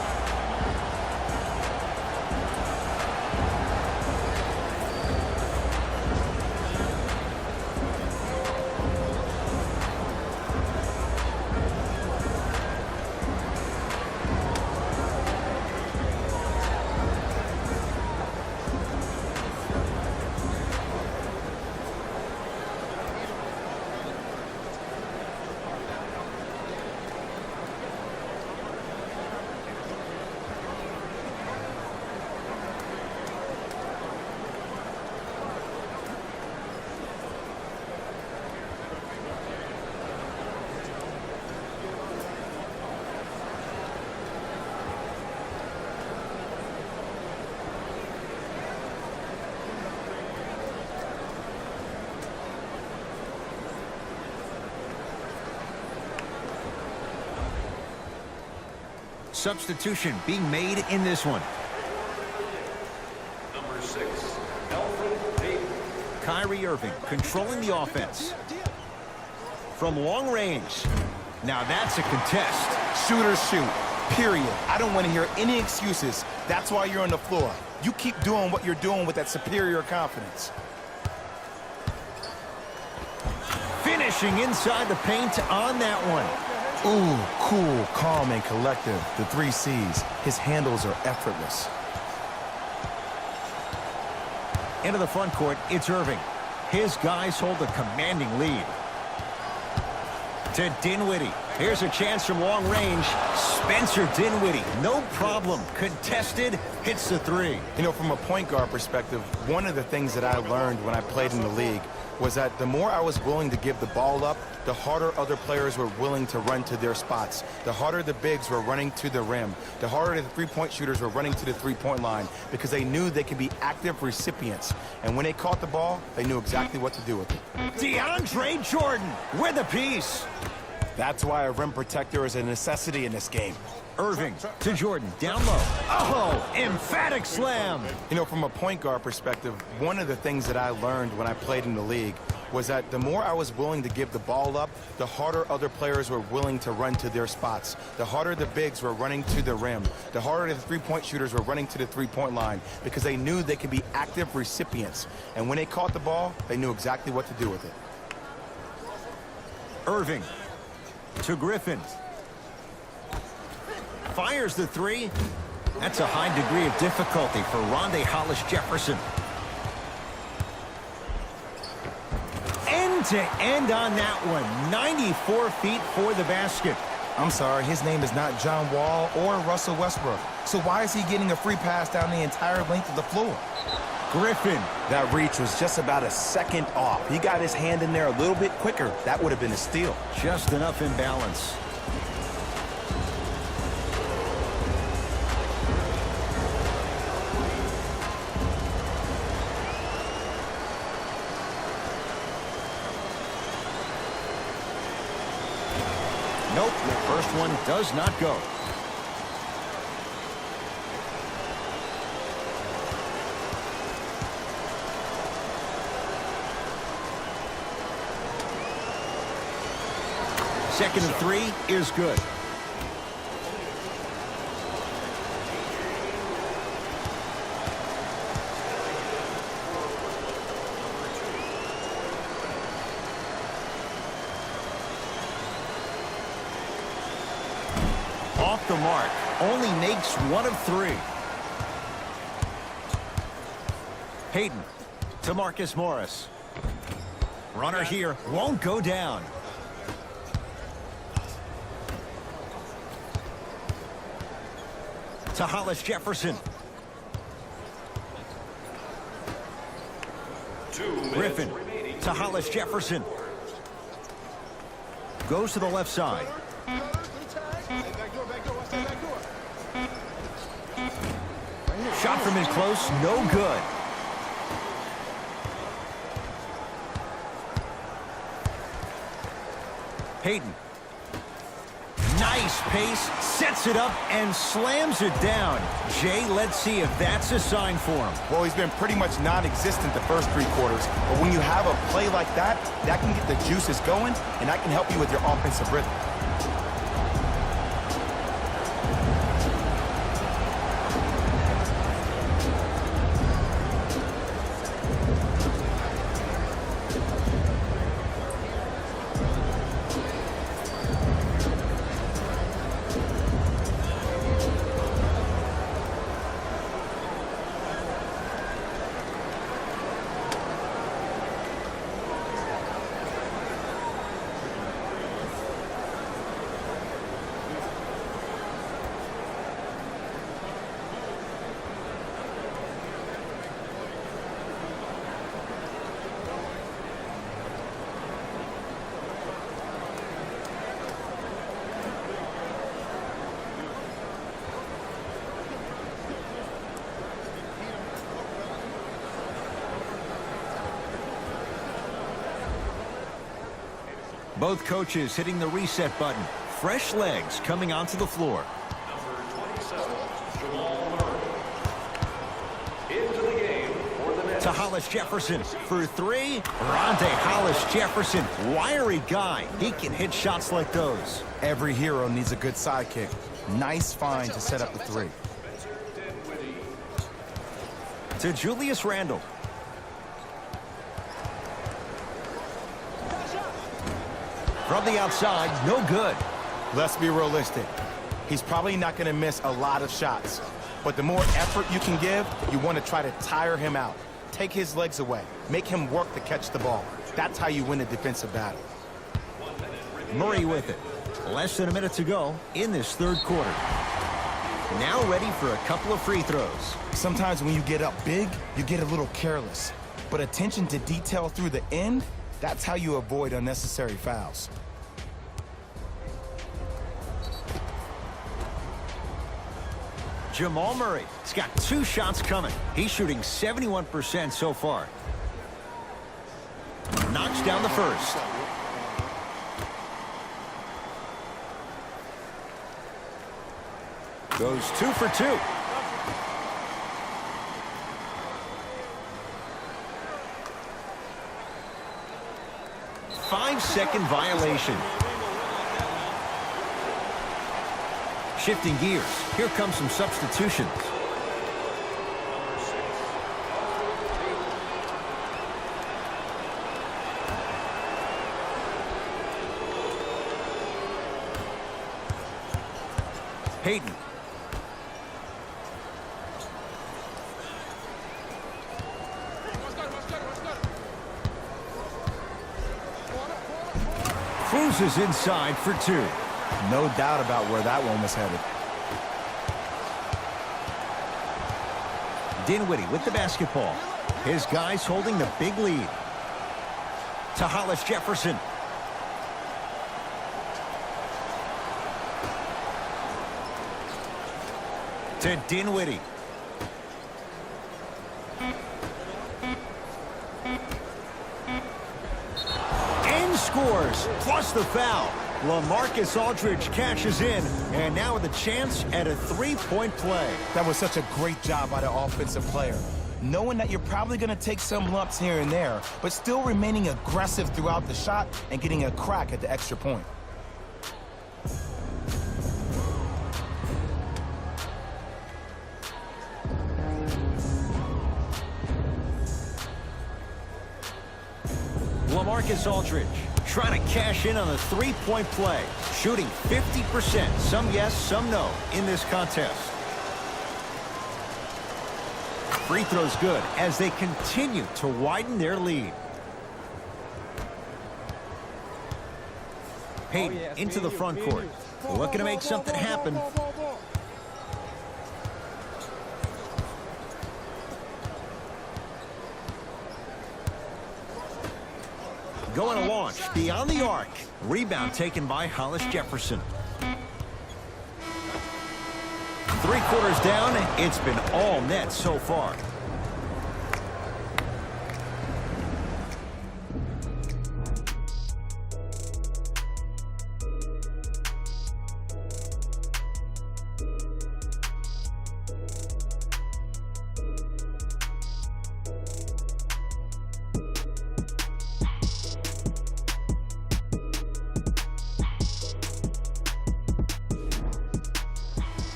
Substitution being made in this one. Number 6, Alfred Payton. Kyrie Irving controlling the offense. From long range. Now that's a contest. Shooters shoot, period. I don't want to hear any excuses. That's why you're on the floor. You keep doing what you're doing with that superior confidence. Finishing inside the paint on that one. Ooh, cool, calm, and collective. The 3 C's. His handles are effortless. Into the front court, it's Irving. His guys hold a commanding lead. To Dinwiddie. Here's a chance from long range. Spencer Dinwiddie, no problem. Contested, hits the 3. You know, from a point guard perspective, one of the things that I learned when I played in the league was that the more I was willing to give the ball up, the harder other players were willing to run to their spots. The harder the bigs were running to the rim. The harder the three-point shooters were running to the three-point line because they knew they could be active recipients. And when they caught the ball, they knew exactly what to do with it. DeAndre Jordan with a piece. That's why a rim protector is a necessity in this game. Irving to Jordan, down low. Oh, emphatic slam. You know, from a point guard perspective, one of the things that I learned when I played in the league was that the more I was willing to give the ball up, the harder other players were willing to run to their spots. The harder the bigs were running to the rim. The harder the three-point shooters were running to the three-point line because they knew they could be active recipients. And when they caught the ball, they knew exactly what to do with it. Irving to Griffin. Fires the 3. That's a high degree of difficulty for Rondae Hollis-Jefferson. End-to-end on that one. 94 feet for the basket. I'm sorry, his name is not John Wall or Russell Westbrook. So why is he getting a free pass down the entire length of the floor? Griffin. That reach was just about a second off. He got his hand in there a little bit quicker. That would have been a steal. Just enough imbalance. Nope, the first one does not go. Second and 3 is good. Off the mark. Only makes 1 of 3. Hayden to Marcus Morris. Runner here won't go down. To Hollis-Jefferson. Griffin to Hollis-Jefferson. Goes to the left side. Shot from in close, no good. Peyton. Nice pace, sets it up, and slams it down. Jay, let's see if that's a sign for him. Well, he's been pretty much non-existent the first 3 quarters, but when you have a play like that, that can get the juices going, and that can help you with your offensive rhythm. Both coaches hitting the reset button. Fresh legs coming onto the floor. Number 27, Jamal Murray. Into the game for the Nets. To Hollis Jefferson for 3. Rondae Hollis Jefferson, wiry guy. He can hit shots like those. Every hero needs a good sidekick. Nice find to set up the 3. To Julius Randle. From the outside, no good. Let's be realistic. He's probably not going to miss a lot of shots. But the more effort you can give, you want to try to tire him out. Take his legs away. Make him work to catch the ball. That's how you win a defensive battle. Murray with it. Less than a minute to go in this third quarter. Now ready for a couple of free throws. Sometimes when you get up big, you get a little careless. But attention to detail through the end, that's how you avoid unnecessary fouls. Jamal Murray has got 2 shots coming. He's shooting 71% so far. Knocks down the first. Goes 2 for 2. Five-second violation. Shifting gears. Here comes some substitutions. Peyton. Cruises inside for 2. No doubt about where that one was headed. Dinwiddie with the basketball. His guys holding the big lead. To Hollis Jefferson. To Dinwiddie. And scores, plus the foul. LaMarcus Aldridge cashes in, and now with a chance at a 3-point play. That was such a great job by the offensive player. Knowing that you're probably going to take some lumps here and there, but still remaining aggressive throughout the shot and getting a crack at the extra point. LaMarcus Aldridge trying to cash in on a 3-point play. Shooting 50%. Some yes, some no in this contest. Free throws good as they continue to widen their lead. Peyton into the front court. Looking to make something happen. Going to launch beyond the arc. Rebound taken by Hollis Jefferson. 3 quarters down. It's been all net so far.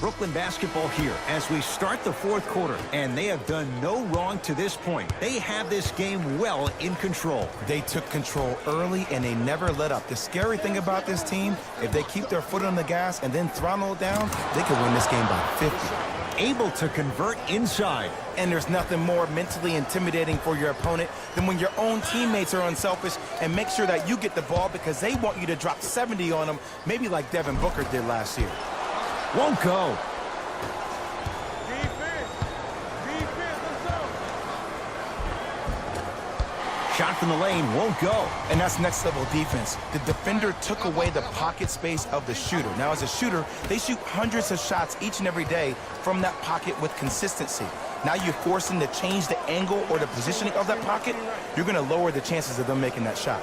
Brooklyn basketball here as we start the fourth quarter, and they have done no wrong to this point. They have this game well in control. They took control early, and they never let up. The scary thing about this team, if they keep their foot on the gas and then throttle it down, they can win this game by 50. Able to convert inside. And there's nothing more mentally intimidating for your opponent than when your own teammates are unselfish and make sure that you get the ball because they want you to drop 70 on them, maybe like Devin Booker did last year. Won't go. Shot from the lane won't go. And that's next level defense. The defender took away the pocket space of the shooter. Now as a shooter, they shoot hundreds of shots each and every day from that pocket with consistency. Now you're forcing to change the angle or the positioning of that pocket. You're going to lower the chances of them making that shot.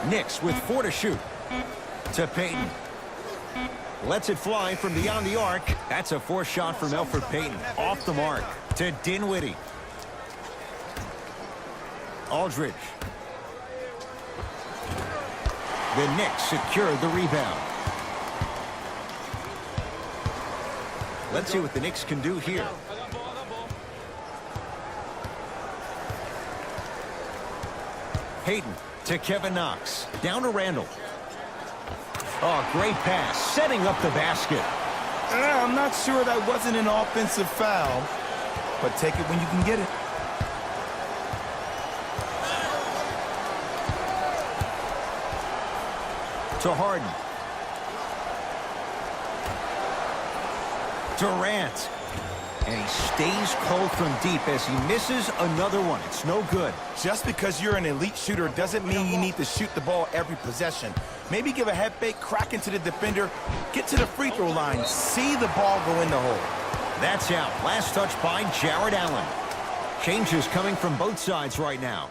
Knicks with 4 to shoot. To Payton. Lets it fly from beyond the arc. That's a forced shot from Elfrid Payton. Off the mark. To Dinwiddie. Aldridge. The Knicks secure the rebound. Let's see what the Knicks can do here. Payton to Kevin Knox. Down to Randall. Oh, great pass. Setting up the basket. I'm not sure that wasn't an offensive foul, but take it when you can get it. To Harden. Durant. And he stays cold from deep as he misses another one. It's no good. Just because you're an elite shooter doesn't mean you need to shoot the ball every possession. Maybe give a head fake, crack into the defender, get to the free throw line, see the ball go in the hole. That's out. Last touch by Jared Allen. Changes coming from both sides right now.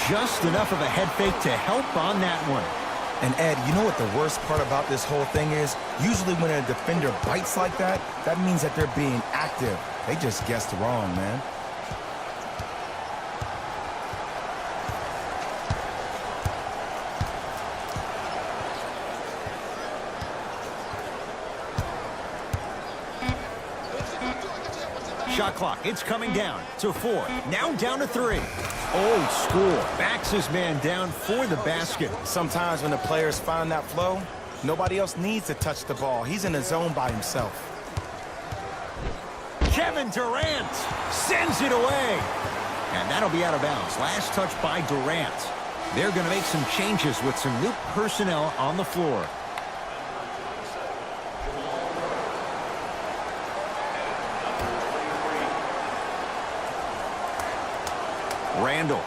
Just enough of a head fake to help on that one. And Ed, you know what the worst part about this whole thing is? Usually when a defender bites like that, that means that they're being active. They just guessed wrong, man. Shot clock, it's coming down to 4. Now down to 3. Old school. Backs his man down for the basket. Sometimes when the players find that flow, nobody else needs to touch the ball. He's in the zone by himself. Kevin Durant sends it away. And that'll be out of bounds. Last touch by Durant. They're going to make some changes with some new personnel on the floor. Randall.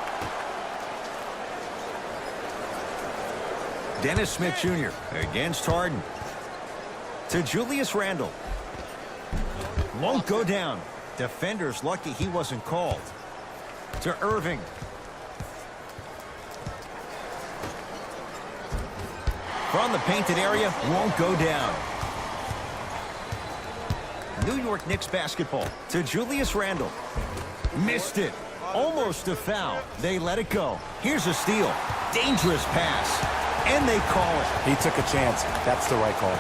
Dennis Smith Jr. against Harden. To Julius Randle. Won't go down. Defender's lucky he wasn't called. To Irving. From the painted area, won't go down. New York Knicks basketball. To Julius Randle. Missed it. Almost a foul. They let it go. Here's a steal. Dangerous pass. And they call it. He took a chance. That's the right call.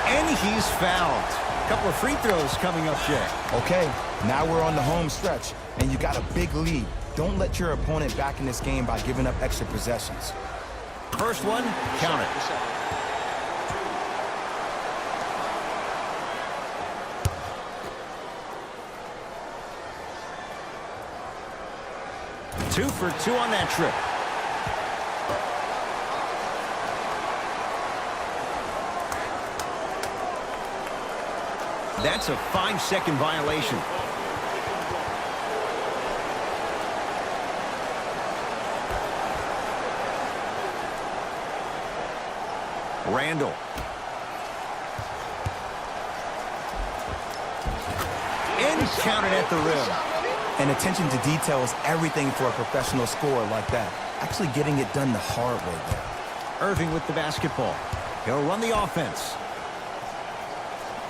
And he's fouled. A couple of free throws coming up, Jay. Okay, now we're on the home stretch, and you got a big lead. Don't let your opponent back in this game by giving up extra possessions. First one, count it. Two for 2 on that trip. That's a 5-second violation. Randall. And counted at the rim. And attention to detail is everything for a professional scorer like that. Actually getting it done the hard way there. Irving with the basketball. He'll run the offense.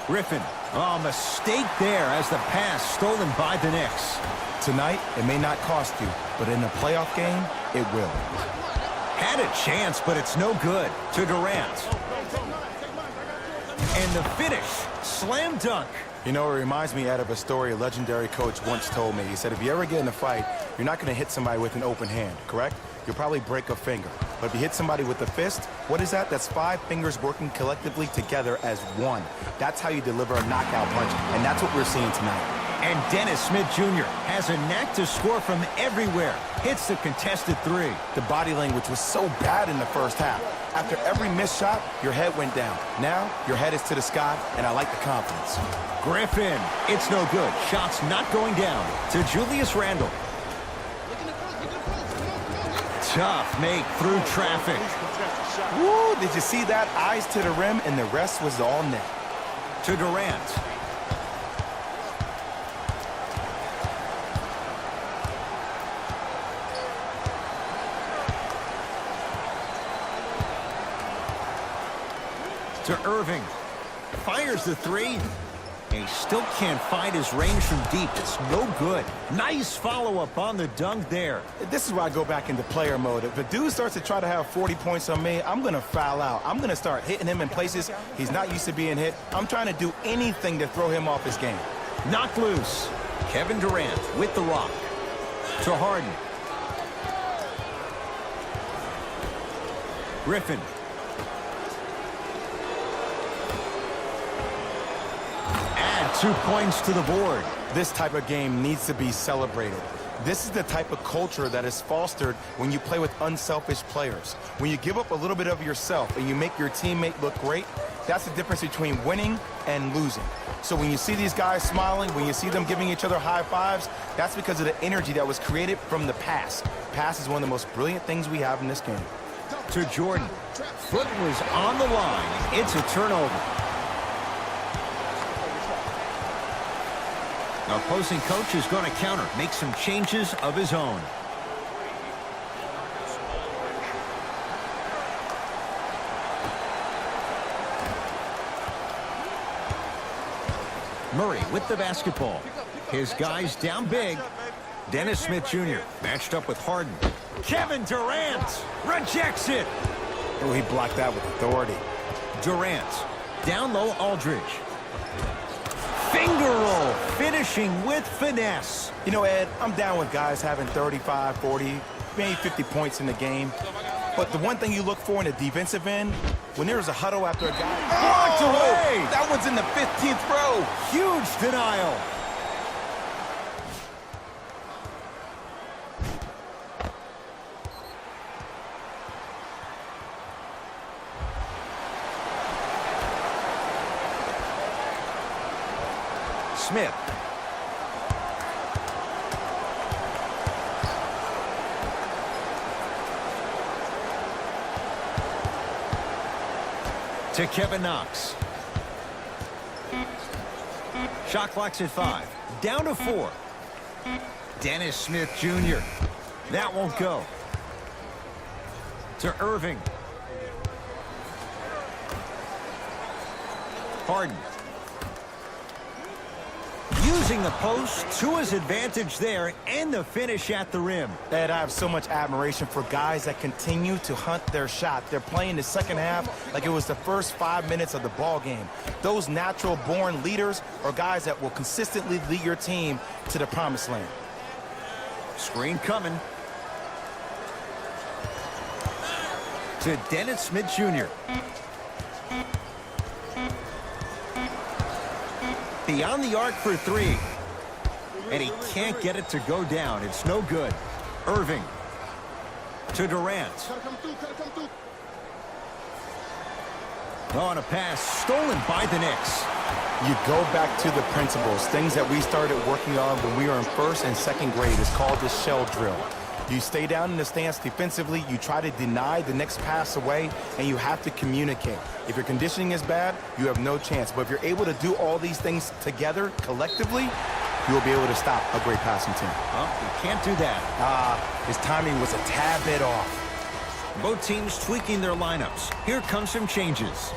Griffin. Oh, mistake there as the pass stolen by the Knicks. Tonight, it may not cost you, but in a playoff game, it will. Had a chance, but it's no good. To Durant. And the finish. Slam dunk. You know, it reminds me, Ed, of a story a legendary coach once told me. He said, if you ever get in a fight, you're not going to hit somebody with an open hand, correct? You'll probably break a finger. But if you hit somebody with a fist, what is that? That's 5 fingers working collectively together as one. That's how you deliver a knockout punch, and that's what we're seeing tonight. And Dennis Smith Jr. has a knack to score from everywhere. Hits the contested 3. The body language was so bad in the first half. After every missed shot, your head went down. Now, your head is to the sky, and I like the confidence. Griffin. It's no good. Shots not going down. To Julius Randle. Tough make through traffic. Woo! Did you see that? Eyes to the rim, and the rest was all net. To Durant. To Irving. Fires the 3. He still can't find his range from deep. It's no good. Nice follow-up on the dunk there. This is where I go back into player mode. If a dude starts to try to have 40 points on me, I'm going to foul out. I'm going to start hitting him in places he's not used to being hit. I'm trying to do anything to throw him off his game. Knocked loose. Kevin Durant with the rock. To Harden. Griffin. Add 2 points to the board. This type of game needs to be celebrated. This is the type of culture that is fostered when you play with unselfish players. When you give up a little bit of yourself and you make your teammate look great, that's the difference between winning and losing. So when you see these guys smiling, when you see them giving each other high fives, that's because of the energy that was created from the pass. Pass is one of the most brilliant things we have in this game. To Jordan. Foot was on the line. It's a turnover. Opposing coach is going to counter, make some changes of his own. Murray with the basketball. His guys down big. Dennis Smith Jr. matched up with Harden. Kevin Durant rejects it. Oh, he blocked that with authority. Durant. Down low, Aldridge. Finger roll, finishing with finesse. You know, Ed, I'm down with guys having 35, 40, maybe 50 points in the game. But the one thing you look for in the defensive end, when there's a huddle after a guy... Blocked away! That one's in the 15th row. Huge denial. Smith. To Kevin Knox. Shot clock's at 5. Down to 4. Dennis Smith Jr. That won't go. To Irving. Harden. Using the post to his advantage there, and the finish at the rim. Ed, I have so much admiration for guys that continue to hunt their shot. They're playing the second half like it was the first 5 minutes of the ball game. Those natural-born leaders are guys that will consistently lead your team to the promised land. Screen coming. To Dennis Smith Jr. Beyond the arc for 3. And he can't get it to go down. It's no good. Irving. To Durant. On a pass stolen by the Knicks. You go back to the principles, things that we started working on when we were in first and second grade. It's called the shell drill. You stay down in the stance defensively, you try to deny the next pass away, and you have to communicate. If your conditioning is bad, you have no chance. But if you're able to do all these things together, collectively, you will be able to stop a great passing team. Well, you can't do that. His timing was a tad bit off. Both teams tweaking their lineups. Here comes some changes.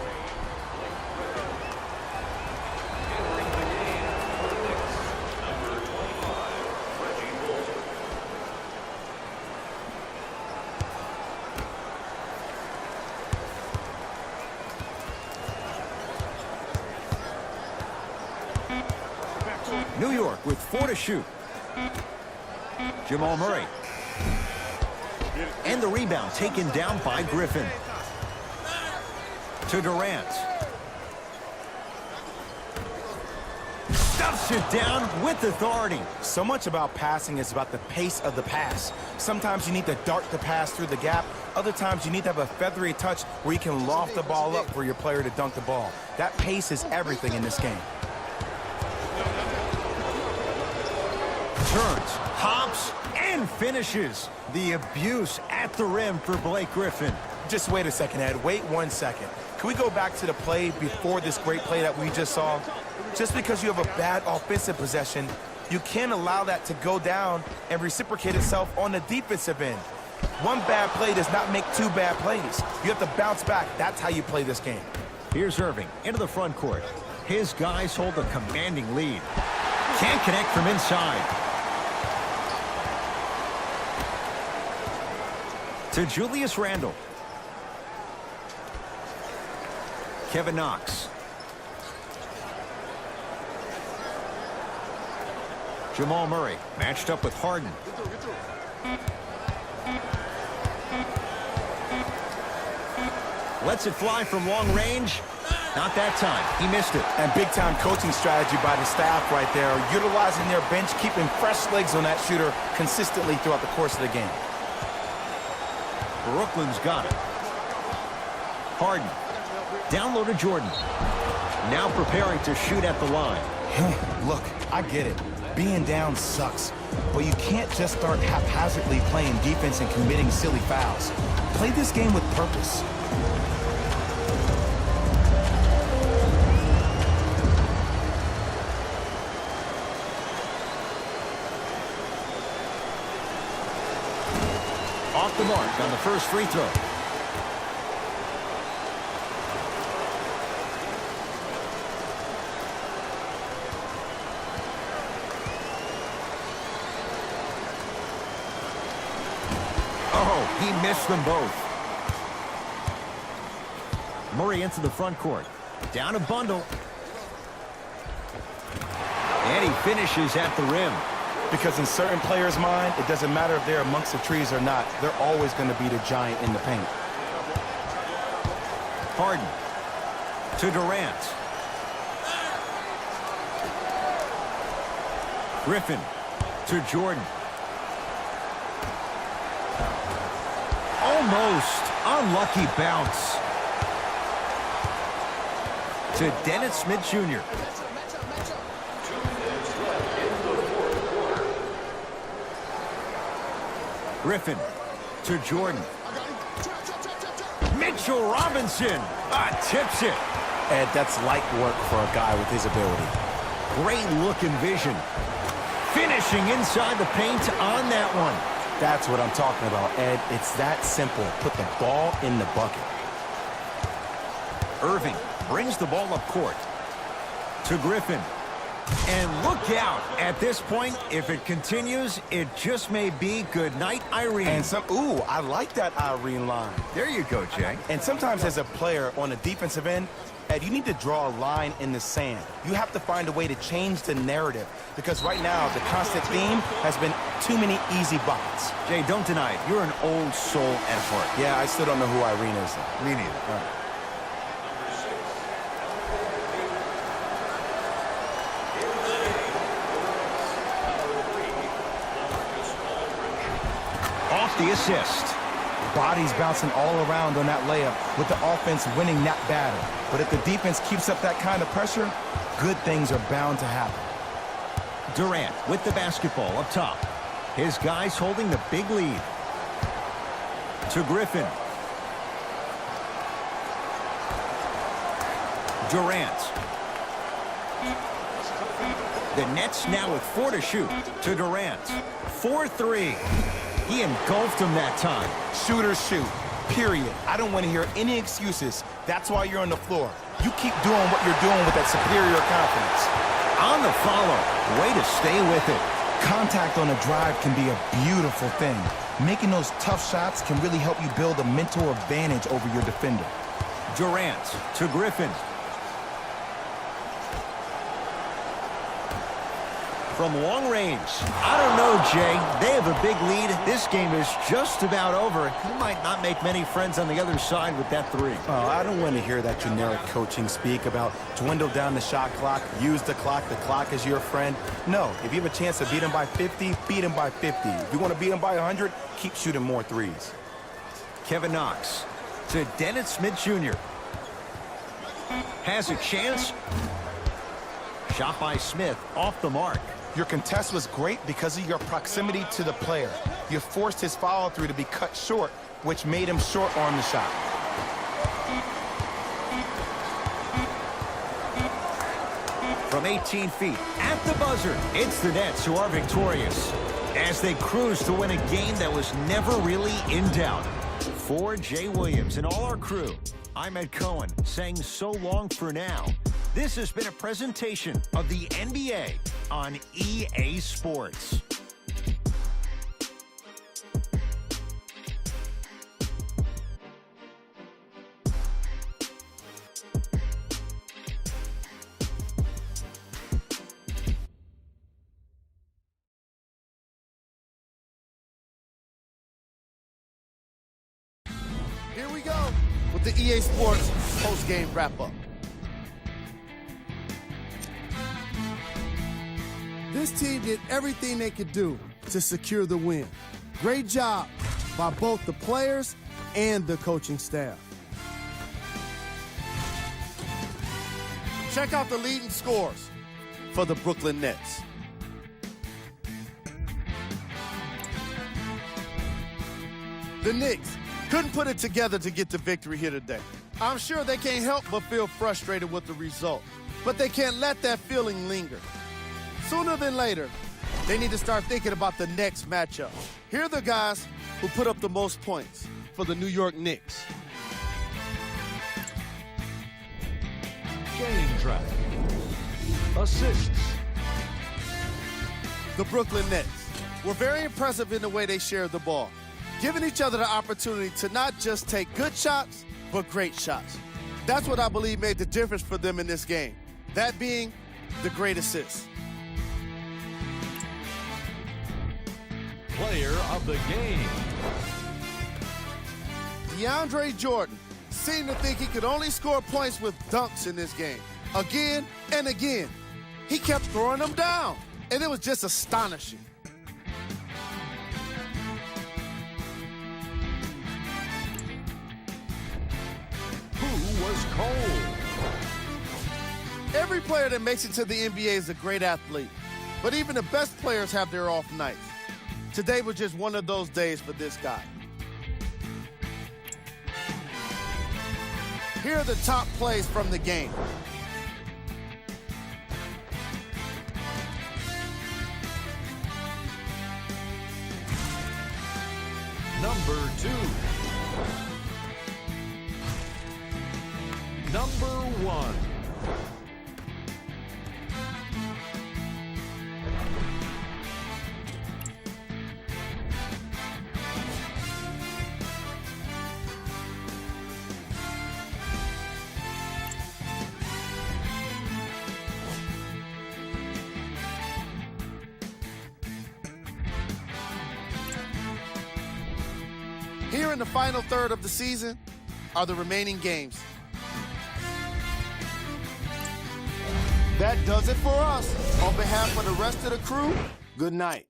New York with 4 to shoot. Jamal Murray. And the rebound taken down by Griffin. To Durant. Stuffs it down with authority. So much about passing is about the pace of the pass. Sometimes you need to dart the pass through the gap. Other times you need to have a feathery touch where you can loft the ball up for your player to dunk the ball. That pace is everything in this game. Turns, hops, and finishes. The abuse at the rim for Blake Griffin. Just wait a second, Ed. Wait 1 second. Can we go back to the play before this great play that we just saw? Just because you have a bad offensive possession, you can't allow that to go down and reciprocate itself on the defensive end. One bad play does not make 2 bad plays. You have to bounce back. That's how you play this game. Here's Irving into the front court. His guys hold a commanding lead. Can't connect from inside. To Julius Randle. Kevin Knox. Jamal Murray matched up with Harden. Lets it fly from long range. Not that time. He missed it. And big-time coaching strategy by the staff right there, utilizing their bench, keeping fresh legs on that shooter consistently throughout the course of the game. Brooklyn's got it. Harden. Down low to Jordan. Now preparing to shoot at the line. Look, I get it. Being down sucks. But you can't just start haphazardly playing defense and committing silly fouls. Play this game with purpose. Off the mark on the first free throw. Oh, he missed them both. Murray into the front court. Down a bundle. And he finishes at the rim. Because in certain players' mind, it doesn't matter if they're amongst the trees or not. They're always going to be the giant in the paint. Harden to Durant. Griffin to Jordan. Almost unlucky bounce. To Dennis Smith Jr. Griffin to Jordan. Mitchell Robinson tips it. Ed, that's light work for a guy with his ability. Great look and vision. Finishing inside the paint on that one. That's what I'm talking about, Ed. It's that simple. Put the ball in the bucket. Irving brings the ball up court. To Griffin. And look out. At this point, if it continues, it just may be good night, Irene. And ooh, I like that Irene line. There you go, Jay. And sometimes as a player on the defensive end, Ed, you need to draw a line in the sand. You have to find a way to change the narrative. Because right now, the constant theme has been too many easy buckets. Jay, don't deny it. You're an old soul at heart. Yeah, I still don't know who Irene is, though. Me neither. All right. Off the assist. Bodies bouncing all around on that layup with the offense winning that battle. But if the defense keeps up that kind of pressure, good things are bound to happen. Durant with the basketball up top. His guys holding the big lead. To Griffin. Durant. The Nets now with 4 to shoot. To Durant. 4-3. He engulfed him that time. Shooters shoot, period. I don't want to hear any excuses. That's why you're on the floor. You keep doing what you're doing with that superior confidence. On the follow. Way to stay with it. Contact on a drive can be a beautiful thing. Making those tough shots can really help you build a mental advantage over your defender. Durant to Griffin. From long range. I don't know, Jay. They have a big lead. This game is just about over. He might not make many friends on the other side with that 3. Oh, I don't want to hear that generic coaching speak about dwindle down the shot clock, use the clock is your friend. No, if you have a chance to beat him by 50, beat him by 50. If you want to beat him by 100, keep shooting more threes. Kevin Knox to Dennis Smith Jr. Has a chance. Shot by Smith off the mark. Your contest was great because of your proximity to the player. You forced his follow-through to be cut short, which made him short-arm the shot. From 18 feet, at the buzzer, it's the Nets who are victorious as they cruise to win a game that was never really in doubt. For Jay Williams and all our crew, I'm Ed Cohen saying so long for now. This has been a presentation of the NBA on EA Sports. Here we go with the EA Sports post-game wrap-up. This team did everything they could do to secure the win. Great job by both the players and the coaching staff. Check out the leading scores for the Brooklyn Nets. The Knicks couldn't put it together to get the victory here today. I'm sure they can't help but feel frustrated with the result, but they can't let that feeling linger. Sooner than later, they need to start thinking about the next matchup. Here are the guys who put up the most points for the New York Knicks. Game track. Assists. The Brooklyn Nets were very impressive in the way they shared the ball, giving each other the opportunity to not just take good shots, but great shots. That's what I believe made the difference for them in this game, that being the great assists. Player of the game. DeAndre Jordan seemed to think he could only score points with dunks in this game. Again and again, he kept throwing them down, and it was just astonishing. Who was cold? Every player that makes it to the NBA is a great athlete, but even the best players have their off nights. Today was just one of those days for this guy. Here are the top plays from the game. Number 2. Number 1. Here in the final third of the season are the remaining games. That does it for us. On behalf of the rest of the crew, good night.